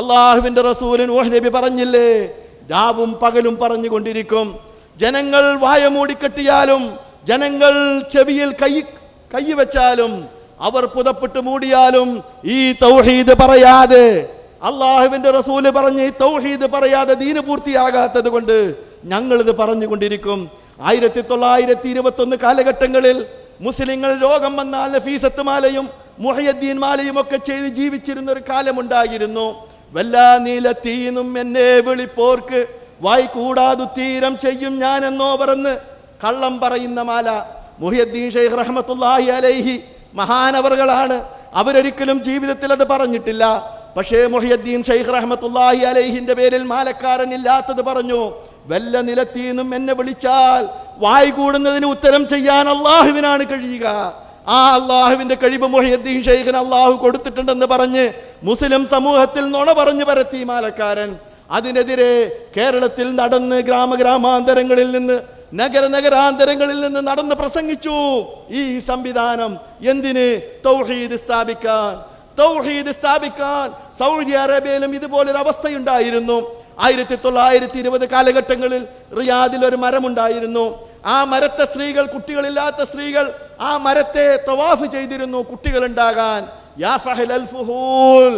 അള്ളാഹുവിൻ്റെ റസൂൽ നൂഹ് നബി പറഞ്ഞില്ലേ, രാവും പകലും പറഞ്ഞുകൊണ്ടിരിക്കും. ജനങ്ങൾ വായ മൂടിക്കെട്ടിയാലും ജനങ്ങൾ ചെവിയിൽ കൈ വെച്ചാലും അവർ പുതപ്പിട്ട് മൂടിയാലും ഈ തൗഹീദ് പറയാതെ, അള്ളാഹുവിൻ്റെ റസൂല് പറഞ്ഞ് ഈ തൗഹീദ് പറയാതെ ദീന് പൂർത്തിയാകാത്തത് കൊണ്ട് ഞങ്ങളിത് പറഞ്ഞുകൊണ്ടിരിക്കും. 1921 കാലഘട്ടങ്ങളിൽ മുസ്ലിങ്ങൾ രോഗം വന്നാൽ നഫീസത്ത് മാലയും മുഹയ്യദ്ദീൻ മാലയും ഒക്കെ ചെയ്ത് ജീവിച്ചിരുന്ന ഒരു കാലമുണ്ടായിരുന്നു. വല്ലാ നീലത്തീനും എന്നെ വിളിപ്പോർക്ക് വായി കൂടാതു തീരം ചെയ്യും ഞാനെന്നോ പറന്ന് കള്ളം പറയുന്ന മാല. മുഹയ്യദ്ദീൻ ഷെയ്ഖ് റഹ്മത്തുള്ളാഹി അലൈഹി മഹാനവറുകളാണ്. അവരൊരിക്കലും ജീവിതത്തിൽ അത് പറഞ്ഞിട്ടില്ല. പക്ഷേ മുഹയ്യദ്ദീൻ ഷെയ്ഖ് റഹ്മത്തുള്ളാഹി അലൈഹിന്റെ പേരിൽ മാലക്കാരൻ ഇല്ലാത്തത് പറഞ്ഞു. വല്ല നിലത്തീന്നും എന്നെ വിളിച്ചാൽ വായി കൂടുന്നതിന് ഉത്തരം ചെയ്യാൻ അള്ളാഹുവിനാണ് കഴിയുക. ആ അള്ളാഹുവിന്റെ കഴിവ് മുഹയ്യദ്ദീൻ ഷെയ്ഖിന് അള്ളാഹു കൊടുത്തിട്ടുണ്ടെന്ന് പറഞ്ഞ് മുസ്ലിം സമൂഹത്തിൽ നുണ പറഞ്ഞു പരത്തി മാലക്കാരൻ. അതിനെതിരെ കേരളത്തിൽ നടന്ന് ഗ്രാമാന്തരങ്ങളിൽ നിന്ന് നഗരാന്തരങ്ങളിൽ നിന്ന് നടന്ന് പ്രസംഗിച്ചു. ഈ സംവിധാനം എന്തിന്? തൗഹീദ് സ്ഥാപിക്കാൻ. സൗദി അറേബ്യയിലും ഇതുപോലൊരു അവസ്ഥയുണ്ടായിരുന്നു. 1920 കാലഘട്ടങ്ങളിൽ റിയാദിൽ ഒരു മരമുണ്ടായിരുന്നു. ആ മരത്തെ സ്ത്രീകൾ, കുട്ടികളില്ലാത്ത സ്ത്രീകൾ ആ മരത്തെ തവാഫ് ചെയ്തിരുന്നു കുട്ടികളുണ്ടാകാൻ. യാ ഫഹൽ അൽ ഫുഹൂൽ,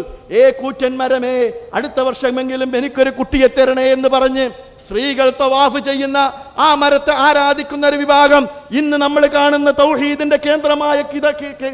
കൂറ്റൻ മരമേ, അടുത്ത വർഷമെങ്കിലും എനിക്കൊരു കുട്ടിയെ തരണേ എന്ന് പറഞ്ഞ് സ്ത്രീകൾ തവാഫ് ചെയ്യുന്ന ആ മരത്തെ ആരാധിക്കുന്ന ഒരു വിഭാഗം ഇന്ന് നമ്മൾ കാണുന്ന തൗഹീദിന്റെ കേന്ദ്രമായ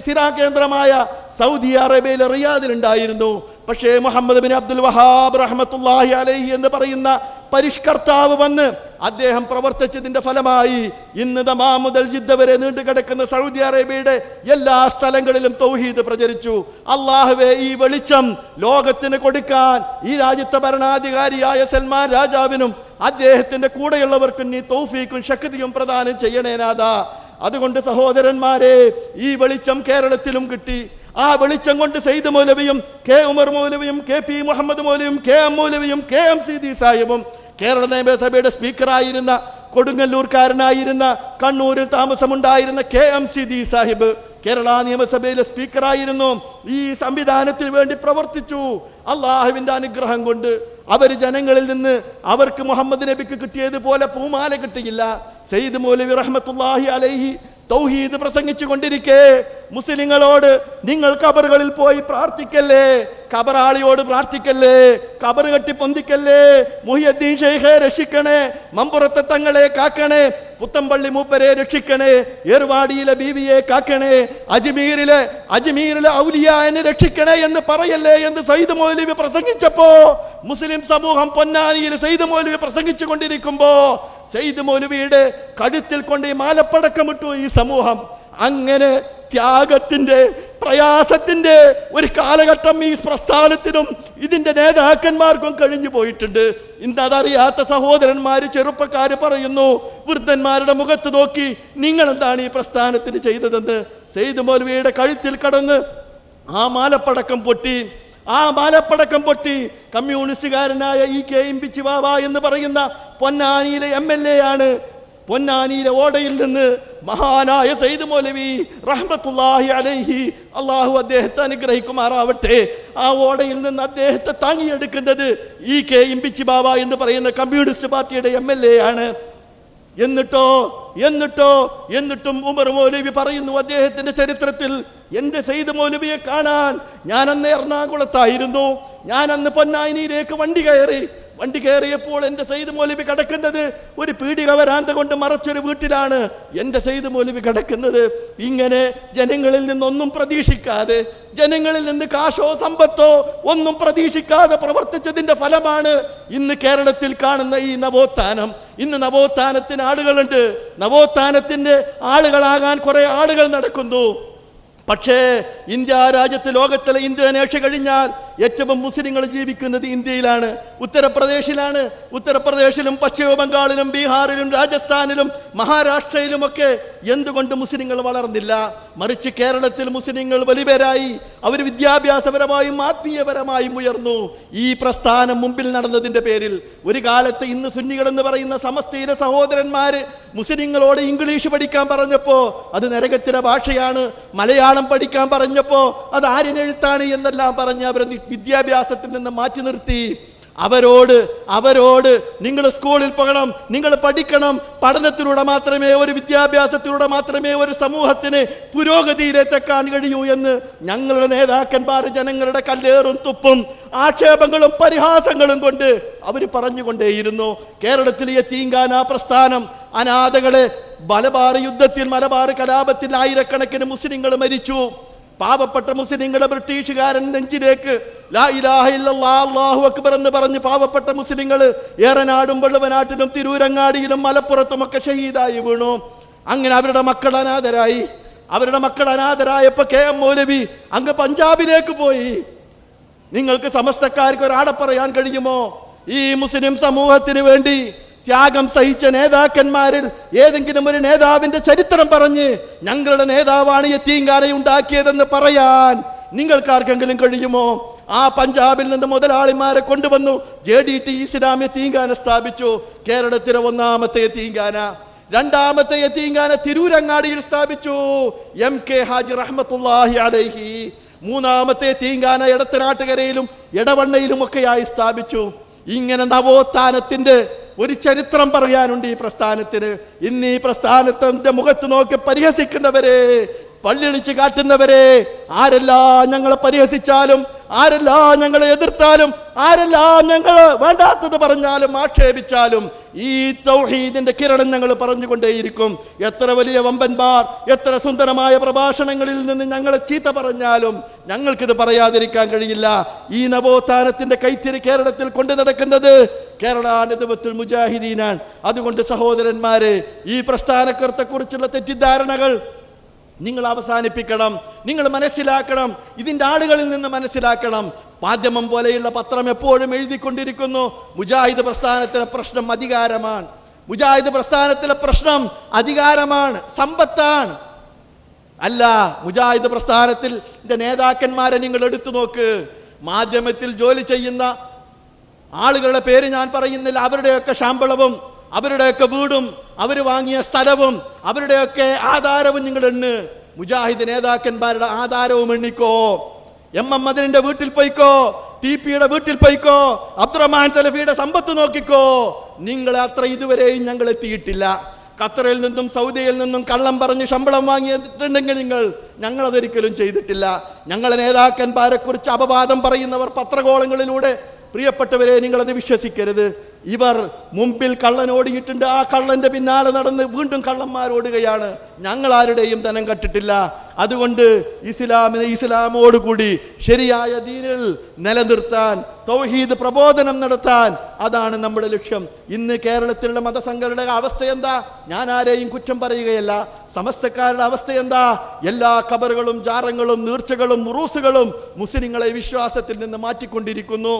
സിറാ കേന്ദ്രമായ സൗദി അറേബ്യയിലെ റിയാദിൽ ഉണ്ടായിരുന്നു. പക്ഷേ മുഹമ്മദ് ബിൻ അബ്ദുൽ വഹാബ് റഹ്മത്തുള്ളാഹി അലൈഹി എന്ന് പറയുന്ന പരിഷ്കർത്താവ് വന്ന് അദ്ദേഹം പ്രവർത്തിച്ചതിന്റെ ഫലമായി ഇന്ന് ദമാം മുതൽ ജിദ്ദ വരെ നീണ്ടു കിടക്കുന്ന സൗദി അറേബ്യയുടെ എല്ലാ സ്ഥലങ്ങളിലും തൗഹീദ് പ്രചരിച്ചു. അള്ളാഹുവേ, ഈ വെളിച്ചം ലോകത്തിന് കൊടുക്കാൻ ഈ രാജ്യത്തെ ഭരണാധികാരിയായ സൽമാൻ രാജാവിനും അദ്ദേഹത്തിന്റെ കൂടെയുള്ളവർക്കും നീ തൗഫീഖും ശക്തിയും പ്രദാനം ചെയ്യണേനാഥാ. അതുകൊണ്ട് സഹോദരന്മാരെ, ഈ വെളിച്ചം കേരളത്തിലും കിട്ടി. ആ വെളിച്ചം കൊണ്ട് സയ്യിദ് മൗലവിയും കെ ഉമർ മൗലവിയും കെ പി മുഹമ്മദ് മൗലവിയും കെ എം മൗലവിയും കെ എം സീതി സാഹിബും കേരള നിയമസഭയുടെ സ്പീക്കറായിരുന്ന, കൊടുങ്ങല്ലൂർക്കാരനായിരുന്ന, കണ്ണൂരിൽ താമസമുണ്ടായിരുന്ന കെ എം സീതി സാഹിബ് കേരള നിയമസഭയിലെ സ്പീക്കറായിരുന്നു. ഈ സംവിധാനത്തിന് വേണ്ടി പ്രവർത്തിച്ചു. അള്ളാഹുവിന്റെ അനുഗ്രഹം കൊണ്ട് അവർ ജനങ്ങളിൽ നിന്ന് അവർക്ക് മുഹമ്മദ് നബിക്ക് കിട്ടിയതുപോലെ പൂമാല കിട്ടിയില്ല. സയ്യിദ് മൗലവി റഹ്മത്തുള്ളാഹി അലൈഹി തൗഹീദ് പ്രസംഗിച്ചു കൊണ്ടിരിക്കെ മുസ്ലിങ്ങളോട് നിങ്ങൾ ഖബറുകളിൽ പോയി പ്രാർത്ഥിക്കല്ലേ, ഖബറാളിയോട് പ്രാർത്ഥിക്കല്ലേ, ഖബർ കെട്ടി പൊന്തിക്കല്ലേ, മുഹയ്യദ്ദീൻ ഷെയ്ഖെ രക്ഷിക്കണേ, മമ്പുറത്തെ തങ്ങളെ കാക്കണേ, പുത്തമ്പള്ളി മൂപ്പരെ രക്ഷിക്കണേ, ഏർവാടിയിലെ ബീവിയെ കാക്കണേ, അജ്മീരിലെ ഔലിയാനെ രക്ഷിക്കണേ എന്ന് പറയല്ലേ എന്ന് സയ്യിദ് മൗലവി പ്രസംഗിച്ചപ്പോ മുസ്ലിം സമൂഹം പൊന്നാനിയിൽ സയ്യിദ് മൗലവി പ്രസംഗിച്ചു കൊണ്ടിരിക്കുമ്പോ സയ്യിദ് മൗലവിയുടെ കഴുത്തിൽ കൊണ്ട് ഈ മാലപ്പടക്കമിട്ടു ഈ സമൂഹം. അങ്ങനെ ത്യാഗത്തിന്റെ, പ്രയാസത്തിന്റെ ഒരു കാലഘട്ടം ഈ പ്രസ്ഥാനത്തിനും ഇതിന്റെ നേതാക്കന്മാർക്കും കഴിഞ്ഞു പോയിട്ടുണ്ട്. ഇന്ന് അതറിയാത്ത സഹോദരന്മാര്, ചെറുപ്പക്കാര് പറയുന്നു, വൃദ്ധന്മാരുടെ മുഖത്ത് നോക്കി നിങ്ങൾ എന്താണ് ഈ പ്രസ്ഥാനത്തിന് ചെയ്തതെന്ന്. സയ്യിദ് മൗലവിയുടെ കഴുത്തിൽ കടന്ന് ആ മാലപ്പടക്കം പൊട്ടി. കമ്മ്യൂണിസ്റ്റുകാരനായ ഈ കെ എം പിച്ചി ബാബ എന്ന് പറയുന്ന പൊന്നാനിയിലെ MLA ആണ്. പൊന്നാനിയിലെ ഓടയിൽ നിന്ന് മഹാനായ സയ്യിദ് മൗലവി റഹ്മത്തുള്ളാഹി അലൈഹി, അള്ളാഹു അദ്ദേഹത്തെ അനുഗ്രഹിക്കുമാറാവട്ടെ, ആ ഓടയിൽ നിന്ന് അദ്ദേഹത്തെ താങ്ങിയെടുക്കുന്നത് ഈ കെ എം പിച്ചി ബാബ എന്ന് പറയുന്ന കമ്മ്യൂണിസ്റ്റ് പാർട്ടിയുടെ MLA ആണ്. എന്നിട്ടും ഉമർ മൗലവി പറയുന്നു അദ്ദേഹത്തിന്റെ ചരിത്രത്തിൽ, എന്റെ സയ്യിദ് മൗലവിയെ കാണാൻ ഞാൻ അന്ന് എറണാകുളത്തായിരുന്നു, ഞാൻ അന്ന് പൊന്നാനിയിലേക്ക് വണ്ടി കയറിയപ്പോൾ എൻ്റെ സയ്യിദ് മൗലവി കിടക്കുന്നത് ഒരു പീടിക വരാന്ത കൊണ്ട് മറച്ചൊരു വീട്ടിലാണ് എൻ്റെ സയ്യിദ് മൗലവി കിടക്കുന്നത്. ഇങ്ങനെ ജനങ്ങളിൽ നിന്നൊന്നും പ്രതീക്ഷിക്കാതെ, ജനങ്ങളിൽ നിന്ന് കാശോ സമ്പത്തോ ഒന്നും പ്രതീക്ഷിക്കാതെ പ്രവർത്തിച്ചതിന്റെ ഫലമാണ് ഇന്ന് കേരളത്തിൽ കാണുന്ന ഈ നവോത്ഥാനം. ഇന്ന് നവോത്ഥാനത്തിന് ആളുകളുണ്ട്, നവോത്ഥാനത്തിന്റെ ആളുകളാകാൻ കുറെ ആളുകൾ നടക്കുന്നു. പക്ഷേ ഇന്ത്യ രാജ്യത്ത്, ലോകത്തിലെ ഇന്തോനേഷ്യ കഴിഞ്ഞാൽ ഏറ്റവും മുസ്ലിങ്ങൾ ജീവിക്കുന്നത് ഇന്ത്യയിലാണ്, ഉത്തർപ്രദേശിലാണ്. ഉത്തർപ്രദേശിലും പശ്ചിമ ബംഗാളിലും ബീഹാറിലും രാജസ്ഥാനിലും മഹാരാഷ്ട്രയിലുമൊക്കെ എന്തുകൊണ്ട് മുസ്ലിങ്ങൾ വളർന്നില്ല? മറിച്ച് കേരളത്തിൽ മുസ്ലിങ്ങൾ വലിയവരായി, അവർ വിദ്യാഭ്യാസപരമായും ആത്മീയപരമായും ഉയർന്നു. ഈ പ്രസ്ഥാനം മുമ്പിൽ നടന്നതിന്റെ പേരിൽ ഒരു കാലത്ത് ഇന്ന് സുന്നികൾ എന്ന് പറയുന്ന സമസ്തയിലെ സഹോദരന്മാര് മുസ്ലിങ്ങളോട് ഇംഗ്ലീഷ് പഠിക്കാൻ പറഞ്ഞപ്പോ അത് നരകത്തിലെ ഭാഷയാണ്, മലയാളം പഠിക്കാൻ പറഞ്ഞപ്പോ അത് ആര്യനെഴുത്താണ് എന്നെല്ലാം പറഞ്ഞ് അവരെ വിദ്യാഭ്യാസത്തിൽ നിന്ന് മാറ്റി നിർത്തി. അവരോട് നിങ്ങൾ സ്കൂളിൽ പോകണം, നിങ്ങൾ പഠിക്കണം, പഠനത്തിലൂടെ മാത്രമേ, ഒരു വിദ്യാഭ്യാസത്തിലൂടെ മാത്രമേ ഒരു സമൂഹത്തിന് പുരോഗതിയിലെത്താൻ കഴിയൂ എന്ന് ഞങ്ങളുടെ നേതാക്കന്മാർ ജനങ്ങളുടെ കല്ലേറും തുപ്പും ആക്ഷേപങ്ങളും പരിഹാസങ്ങളും കൊണ്ട് അവർ പറഞ്ഞുകൊണ്ടേയിരുന്നു. കേരളത്തിലെ യതീംഖാന പ്രസ്ഥാനം അനാഥകളെ, മലബാർ യുദ്ധത്തിൽ, മലബാർ കലാപത്തിൽ ആയിരക്കണക്കിന് മുസ്ലിങ്ങൾ മരിച്ചു. പാവപ്പെട്ട മുസ്ലിങ്ങളുടെ ബ്രിട്ടീഷുകാരൻ നെഞ്ചിലേക്ക് ലാ ഇലാഹ ഇല്ലല്ലാഹ് അല്ലാഹു അക്ബർ എന്ന് പറഞ്ഞ് പാവപ്പെട്ട മുസ്ലിങ്ങൾ ഏറനാടും വെള്ളുവനാട്ടിലും തിരൂരങ്ങാടിയിലും മലപ്പുറത്തുമൊക്കെ ഷഹീദായി വീണു. അങ്ങനെ അവരുടെ മക്കൾ അനാഥരായി. അവരുടെ മക്കൾ അനാഥരായപ്പോ KM മൗലവി അങ്ങ് പഞ്ചാബിലേക്ക് പോയി. നിങ്ങൾക്ക് സമസ്തക്കാർക്ക് ഒരാളെ പറയാൻ കഴിയുമോ ഈ മുസ്ലിം സമൂഹത്തിന് വേണ്ടി ത്യാഗം സഹിച്ച നേതാക്കന്മാരിൽ ഏതെങ്കിലും ഒരു നേതാവിന്റെ ചരിത്രം പറഞ്ഞ് ഞങ്ങളുടെ നേതാവാണ് യതീംഖാന ഉണ്ടാക്കിയതെന്ന് പറയാൻ നിങ്ങൾക്കാർക്കെങ്കിലും കഴിയുമോ? ആ പഞ്ചാബിൽ നിന്ന് മുതലാളിമാരെ കൊണ്ടുവന്നു. JDT ഇസ്ലാം യതീംഖാന സ്ഥാപിച്ചു. കേരളത്തിലെ ഒന്നാമത്തെ യതീംഖാന. രണ്ടാമത്തെ യതീംഖാന തിരൂരങ്ങാടിയിൽ സ്ഥാപിച്ചു MK ഹാജി റഹ്മത്തുള്ളാഹി അലൈഹി. മൂന്നാമത്തെ യതീംഖാന എടത്തനാട്ടുകരയിലും എടവണ്ണയിലും ഒക്കെയായി സ്ഥാപിച്ചു. ഇങ്ങനെ നവോത്ഥാനത്തിന്റെ ഒരു ചരിത്രം പറയാനുണ്ട് ഈ പ്രസ്ഥാനത്തിന്. ഇന്ന് ഈ പ്രസ്ഥാനത്തിന്റെ മുഖത്ത് നോക്കി പരിഹസിക്കുന്നവരെ, പള്ളിയടിച്ച് കാട്ടുന്നവരെ, ആരെല്ലാം ഞങ്ങളെ പരിഹസിച്ചാലും, ആരെല്ലാം ഞങ്ങളെ എതിർത്താലും, ആരെല്ലാം ഞങ്ങൾ വേണ്ടാത്തത് പറഞ്ഞാലും ആക്ഷേപിച്ചാലും ഈ തൗഹീദിന്റെ കിരണം ഞങ്ങൾ പറഞ്ഞുകൊണ്ടേയിരിക്കും. എത്ര വലിയ വമ്പന്മാർ എത്ര സുന്ദരമായ പ്രഭാഷണങ്ങളിൽ നിന്ന് ഞങ്ങളെ ചീത്ത പറഞ്ഞാലും ഞങ്ങൾക്കിത് പറയാതിരിക്കാൻ കഴിയില്ല. ഈ നവോത്ഥാനത്തിന്റെ കൈത്തിരി കേരളത്തിൽ കൊണ്ടു നടക്കുന്നത് കേരള നദ്വത്തുൽ മുജാഹിദീനാണ്. അതുകൊണ്ട് സഹോദരന്മാരെ, ഈ പ്രസ്ഥാനത്തെക്കുറിച്ചുള്ള തെറ്റിദ്ധാരണകൾ നിങ്ങൾ അവസാനിപ്പിക്കണം. നിങ്ങൾ മനസ്സിലാക്കണം, ഇതിൻ്റെ ആളുകളിൽ നിന്ന് മനസ്സിലാക്കണം. മാധ്യമം പോലെയുള്ള പത്രം എപ്പോഴും എഴുതിക്കൊണ്ടിരിക്കുന്നു മുജാഹിദ് പ്രസ്ഥാനത്തിലെ പ്രശ്നം അധികാരമാണ്, മുജാഹിദ് പ്രസ്ഥാനത്തിലെ പ്രശ്നം അധികാരമാണ്, സമ്പത്താണ്. അല്ല, മുജാഹിദ് പ്രസ്ഥാനത്തിൽ നേതാക്കന്മാരെ നിങ്ങൾ എടുത്തു നോക്ക്. മാധ്യമത്തിൽ ജോലി ചെയ്യുന്ന ആളുകളുടെ പേര് ഞാൻ പറയുന്നില്ല. അവരുടെയൊക്കെ ശമ്പളവും അവരുടെയൊക്കെ വീടും അവർ വാങ്ങിയ സ്ഥലവും അവരുടെയൊക്കെ ആധാരവും നിങ്ങൾ എണ്ണ്. മുജാഹിദ് നേതാക്കന്മാരുടെ ആധാരവും എണ്ണിക്കോ. MM മദനിന്റെ വീട്ടിൽ പോയിക്കോ, TP യുടെ വീട്ടിൽ പോയിക്കോ, അബ്ദുറഹ്മാൻ സലഫിയുടെ സമ്പത്ത് നോക്കിക്കോ. നിങ്ങളെ അത്ര ഇതുവരെയും ഞങ്ങൾ എത്തിയിട്ടില്ല. ഖത്തറിൽ നിന്നും സൗദിയിൽ നിന്നും കള്ളം പറഞ്ഞ് ശമ്പളം വാങ്ങിയിട്ടുണ്ടെങ്കിൽ ഞങ്ങളതൊരിക്കലും ചെയ്തിട്ടില്ല. ഞങ്ങളെ നേതാക്കന്മാരെ കുറിച്ച് അപവാദം പറയുന്നവർ പത്രകോളങ്ങളിലൂടെ, പ്രിയപ്പെട്ടവരെ, നിങ്ങളത് വിശ്വസിക്കരുത്. ഇവർ മുമ്പിൽ കള്ളൻ ഓടിയിട്ടുണ്ട്, ആ കള്ളന്റെ പിന്നാലെ നടന്ന് വീണ്ടും കള്ളന്മാരോടുകയാണ്. ഞങ്ങൾ ആരുടെയും ധനം കട്ടിട്ടില്ല. അതുകൊണ്ട് ഇസ്ലാമിനെ ഇസ്ലാമോടുകൂടി ശരിയായ ദീനിൽ നിലനിർത്താൻ, തൗഹീദ് പ്രബോധനം നടത്താൻ, അതാണ് നമ്മുടെ ലക്ഷ്യം. ഇന്ന് കേരളത്തിലുള്ള മതസംഘടനയുടെ അവസ്ഥ എന്താ? ഞാൻ ആരെയും കുറ്റം പറയുകയല്ല. സമസ്തക്കാരുടെ അവസ്ഥ എന്താ? എല്ലാ ഖബറുകളും ജാറങ്ങളും നീർച്ചകളും മുറൂസുകളും മുസ്ലിങ്ങളെ വിശ്വാസത്തിൽ നിന്ന് മാറ്റിക്കൊണ്ടിരിക്കുന്നു.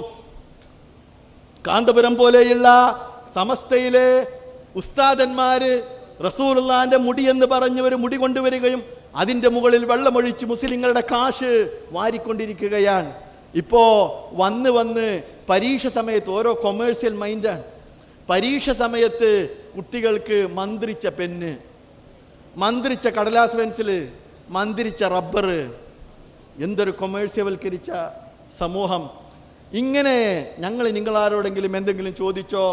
കാന്തപുരം പോലെയുള്ള സമസ്തയിലെ ഉസ്താദന്മാര് റസൂലുള്ളാന്റെ മുടി എന്ന് പറഞ്ഞ് ഒരു മുടി കൊണ്ടുവരികയും അതിൻ്റെ മുകളിൽ വെള്ളമൊഴിച്ച് മുസ്ലിങ്ങളുടെ കാശ് വാരിക്കൊണ്ടിരിക്കുകയാണ്. ഇപ്പോ വന്ന് പരീക്ഷ സമയത്ത് ഓരോ കൊമേഴ്സ്യൽ മൈൻഡാണ്. പരീക്ഷ സമയത്ത് കുട്ടികൾക്ക് മന്ത്രിച്ച പെന്ന്, മന്ത്രിച്ച കടലാസ് പെൻസില്, മന്ത്രിച്ച റബ്ബർ. എന്തൊരു കൊമേഴ്സ്യവൽക്കരിച്ച സമൂഹം! ഇങ്ങനെ നിങ്ങളാരോടെങ്കിലും എന്തെങ്കിലും ചോദിച്ചോ?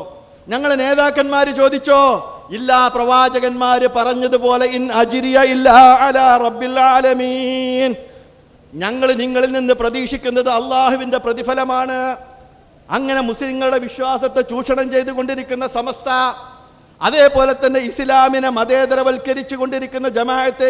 ഞങ്ങളെ നേതാക്കന്മാര് ചോദിച്ചോ? ഇല്ല. പ്രവാചകന്മാര് പറഞ്ഞതുപോലെ ഇൻ അജ്രിയ ഇല്ലാ അലാ റബ്ബിൽ ആലമീൻ. ഞങ്ങൾ നിങ്ങളിൽ നിന്ന് പ്രതീക്ഷിക്കുന്നത് അള്ളാഹുവിന്റെ പ്രതിഫലമാണ്. അങ്ങനെ മുസ്ലിങ്ങളുടെ വിശ്വാസത്തെ ചൂഷണം ചെയ്തുകൊണ്ടിരിക്കുന്ന സമസ്ത, അതേപോലെ തന്നെ ഇസ്ലാമിനെ മതേതരവൽക്കരിച്ചു കൊണ്ടിരിക്കുന്ന ജമാഅത്തെ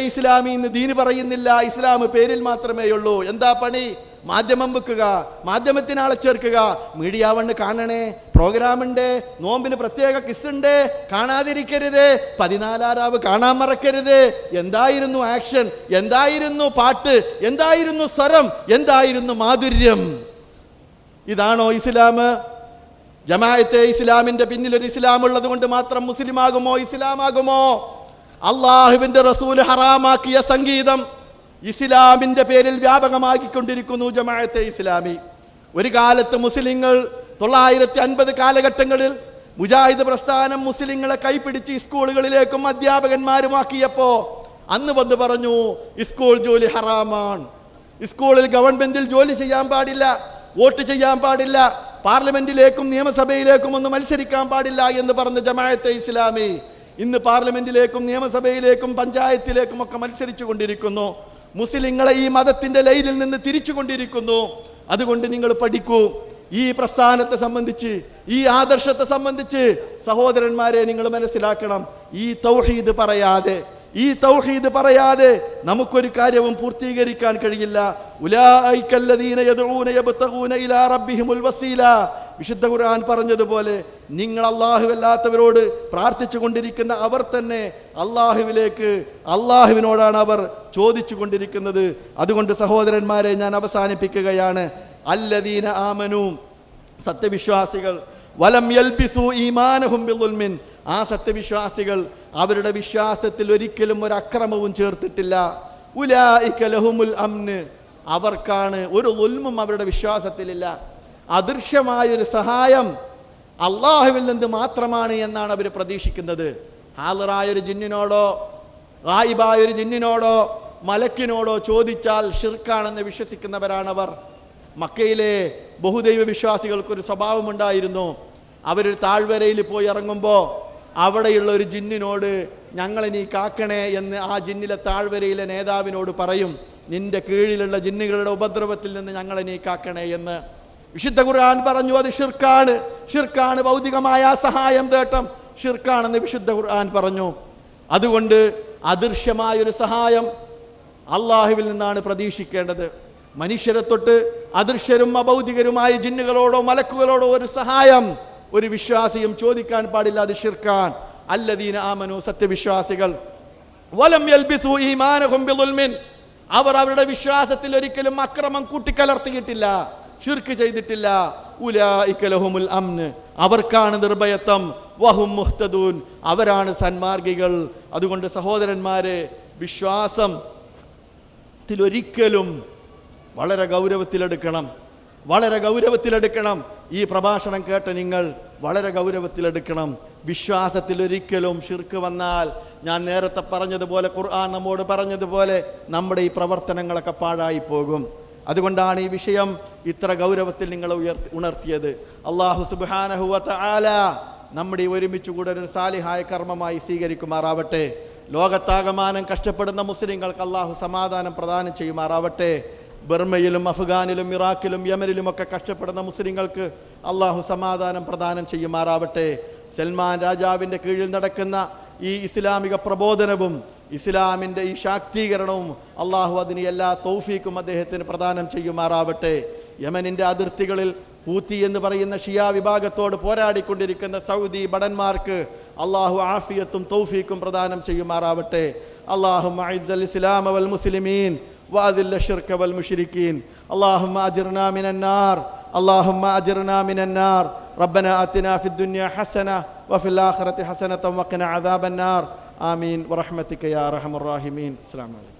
ഇസ്ലാമി ഇന്ന് ദീന് പറയുന്നില്ല, ഇസ്ലാം പേരിൽ മാത്രമേ ഉള്ളൂ. എന്താ പണി? മാധ്യമം വെക്കുക, മാധ്യമത്തിനാളെ ചേർക്കുക. മീഡിയ വണ്ണ് കാണണേ, പ്രോഗ്രാമുണ്ട്, നോമ്പിന് പ്രത്യേക കിസ്സുണ്ട്, കാണാതിരിക്കരുത്. 14 രാവ് കാണാൻ മറക്കരുത്. എന്തായിരുന്നു ആക്ഷൻ, എന്തായിരുന്നു പാട്ട്, എന്തായിരുന്നു സ്വരം, എന്തായിരുന്നു മാധുര്യം? ഇതാണോ ഇസ്ലാം? ജമാഅത്തെ ഇസ്ലാമിന്റെ പിന്നിൽ ഒരു ഇസ്ലാം ഉള്ളത് കൊണ്ട് മാത്രം മുസ്ലിം ആകുമോ, ഇസ്ലാമാകുമോ? അള്ളാഹുവിന്റെ റസൂൽ ഹറാമാക്കിയ സംഗീതം ഇസ്ലാമിന്റെ പേരിൽ വ്യാപകമാക്കിക്കൊണ്ടിരിക്കുന്നു ജമാഅത്തെ ഇസ്ലാമി. ഒരു കാലത്ത് മുസ്ലിങ്ങൾ 950 കാലഘട്ടങ്ങളിൽ മുജാഹിദ് പ്രസ്ഥാനം മുസ്ലിങ്ങളെ കൈപ്പിടിച്ച് സ്കൂളുകളിലേക്കും അധ്യാപകന്മാരുമാക്കിയപ്പോ അന്ന് വന്ന് പറഞ്ഞു സ്കൂൾ ജോലി ഹറാമാണ്, സ്കൂളിൽ ഗവൺമെന്റിൽ ജോലി ചെയ്യാൻ പാടില്ല, വോട്ട് ചെയ്യാൻ പാടില്ല, പാർലമെന്റിലേക്കും നിയമസഭയിലേക്കും ഒന്നും മത്സരിക്കാൻ പാടില്ല എന്ന് പറഞ്ഞ ജമാഅത്തെ ഇസ്ലാമി ഇന്ന് പാർലമെന്റിലേക്കും നിയമസഭയിലേക്കും പഞ്ചായത്തിലേക്കും ഒക്കെ മത്സരിച്ചു കൊണ്ടിരിക്കുന്നു. മുസ്ലിങ്ങളെ ഈ മതത്തിന്റെ ലൈനിൽ നിന്ന് തിരിച്ചു കൊണ്ടിരിക്കുന്നു. അതുകൊണ്ട് നിങ്ങൾ പഠിക്കൂ. ഈ പ്രസ്ഥാനത്തെ സംബന്ധിച്ച്, ഈ ആദർശത്തെ സംബന്ധിച്ച് സഹോദരന്മാരെ നിങ്ങൾ മനസ്സിലാക്കണം. ഈ തൗഹീദ് പറയാതെ, ഈ തൗഹീദ് പറയാതെ നമുക്കൊരു കാര്യവും പൂർത്തീകരിക്കാൻ കഴിയില്ല. ഉലൈകല്ലദീന യദ്ഊന യബ്തഗൂന ഇലാ റബ്ബിഹിമുൽ വസീല. വിശുദ്ധ ഖുർആൻ പറഞ്ഞതുപോലെ നിങ്ങൾ അല്ലാഹുവല്ലാത്തവരോട് പ്രാർത്ഥിച്ചു കൊണ്ടിരിക്കുന്ന അവർ തന്നെ അള്ളാഹുവിനോടാണ് അവർ ചോദിച്ചു കൊണ്ടിരിക്കുന്നത്. അതുകൊണ്ട് സഹോദരന്മാരെ, ഞാൻ അവസാനിപ്പിക്കുകയാണ്. അല്ലദീന ആമനു, സത്യവിശ്വാസികൾ, വലം യൽബിസു ഈമാനഹും ബിളുൽമിൻ, ആ സത്യവിശ്വാസികൾ അവരുടെ വിശ്വാസത്തിൽ ഒരിക്കലും ഒരു അക്രമവും ചേർത്തിട്ടില്ല. ഉലൈക ലഹുമുൽ അംന്, അവർക്കാണ് ഒരു ഉൽമും അവരുടെ വിശ്വാസത്തിലില്ല. അദൃശ്യമായൊരു സഹായം അള്ളാഹുവിൽ നിന്ന് മാത്രമാണ് എന്നാണ് അവർ പ്രതീക്ഷിക്കുന്നത്. ഹാളിറായൊരു ജിന്നിനോടോ ഗായിബായൊരു ജിന്നിനോടോ മലക്കിനോടോ ചോദിച്ചാൽ ഷിർക്കാണെന്ന് വിശ്വസിക്കുന്നവരാണവർ. മക്കയിലെ ബഹുദൈവ വിശ്വാസികൾക്കൊരു സ്വഭാവമുണ്ടായിരുന്നു. അവരൊരു താഴ്വരയിൽ പോയി ഇറങ്ങുമ്പോൾ അവിടെയുള്ള ഒരു ജിന്നിനോട് ഞങ്ങളെ നീ കാക്കണേ എന്ന് ആ ജിന്നിലെ താഴ്വരയിലെ നേതാവിനോട് പറയും. നിന്റെ കീഴിലുള്ള ജിന്നുകളുടെ ഉപദ്രവത്തിൽ നിന്ന് ഞങ്ങളെ നീ കാക്കണേ എന്ന്. വിശുദ്ധ ഖുർആൻ പറഞ്ഞു അത് ഷിർക്കാണ്. ഷിർക്കാണ് ഭൗതികമായ സഹായം തേട്ടം ഷിർക്കാണെന്ന് വിശുദ്ധ ഖുർആൻ പറഞ്ഞു. അതുകൊണ്ട് അദൃശ്യമായൊരു സഹായം അള്ളാഹുവിൽ നിന്നാണ് പ്രതീക്ഷിക്കേണ്ടത്. മനുഷ്യരെ തൊട്ട് അദൃശ്യരും അഭൗതികരുമായ ജിന്നുകളോടോ മലക്കുകളോടോ ഒരു സഹായം ഒരു വിശ്വാസിയും ചോദിക്കാൻ പാടില്ല. അത് ഷിർക്കാൻ. അല്ലദീന ആമനു, സത്യവിശ്വാസികൾ, വലം യൽബിസു ഈമാനഹും ബിളുൽമിൻ, അവർ അവരുടെ വിശ്വാസത്തിൽ ഒരിക്കലും അക്രമം കൂട്ടിക്കലർത്തിയിട്ടില്ല, ഷിർക്ക് ചെയ്തിട്ടില്ല. ഉലൈക ലഹുമുൽ അംന്, അവർക്കാണ് നിർഭയത്വം. വഹും മുഹ്തദൂൻ, അവരാണ് സന്മാർഗികൾ. അതുകൊണ്ട് സഹോദരന്മാരെ, വിശ്വാസത്തിലൊരിക്കലും വളരെ ഗൗരവത്തിലെടുക്കണം. ഈ പ്രഭാഷണം കേട്ട നിങ്ങൾ വളരെ ഗൗരവത്തിലെടുക്കണം. വിശ്വാസത്തിലൊരിക്കലും ഷിർക്ക് വന്നാൽ, ഞാൻ നേരത്തെ പറഞ്ഞതുപോലെ, ഖുർആൻ നമ്മോട് പറഞ്ഞതുപോലെ, നമ്മുടെ ഈ പ്രവർത്തനങ്ങളൊക്കെ പാഴായി പോകും. അതുകൊണ്ടാണ് ഈ വിഷയം ഇത്ര ഗൗരവത്തിൽ നിങ്ങൾ ഉണർത്തിയത്. അല്ലാഹു സുബ്ഹാനഹു വ തആല നമ്മുടെ ഈ ഒരുമിച്ച് കൂടെ ഒരു സാലിഹായ കർമ്മമായി സ്വീകരിക്കുമാറാവട്ടെ. ലോകത്താകമാനം കഷ്ടപ്പെടുന്ന മുസ്ലിങ്ങൾക്ക് അല്ലാഹു സമാധാനം പ്രദാനം ചെയ്യുമാറാവട്ടെ. ബർമയിലും അഫ്ഗാനിലും ഇറാഖിലും യമനിലും ഒക്കെ കഷ്ടപ്പെടുന്ന മുസ്ലിങ്ങൾക്ക് അല്ലാഹു സമാധാനം പ്രദാനം ചെയ്യുമാറാവട്ടെ. സൽമാൻ രാജാവിൻ്റെ കീഴിൽ നടക്കുന്ന ഈ ഇസ്ലാമിക പ്രബോധനവും ഇസ്ലാമിൻ്റെ ഈ ശാക്തീകരണവും അല്ലാഹു അതിന് എല്ലാ തൗഫീക്കും അദ്ദേഹത്തിന് പ്രദാനം ചെയ്യുമാറാവട്ടെ. യമനിൻ്റെ അതിർത്തികളിൽ ഹൂത്തി എന്ന് പറയുന്ന ഷിയ വിഭാഗത്തോട് പോരാടിക്കൊണ്ടിരിക്കുന്ന സൗദി ഭടന്മാർക്ക് അല്ലാഹു ആഫിയത്തും തൗഫീക്കും പ്രദാനം ചെയ്യുമാറാവട്ടെ. അല്ലാഹുമ്മ അഇസ്സൽ ഇസ്ലാമ വൽ മുസ്ലിമീൻ وأذل الشرك والمشركين اللهم أجرنا من النار ربنا آتنا في الدنيا حسنة وفي الآخرة حسنة وقنا عذاب النار آمين ورحمتك يا أرحم الراحمين. السلام عليكم.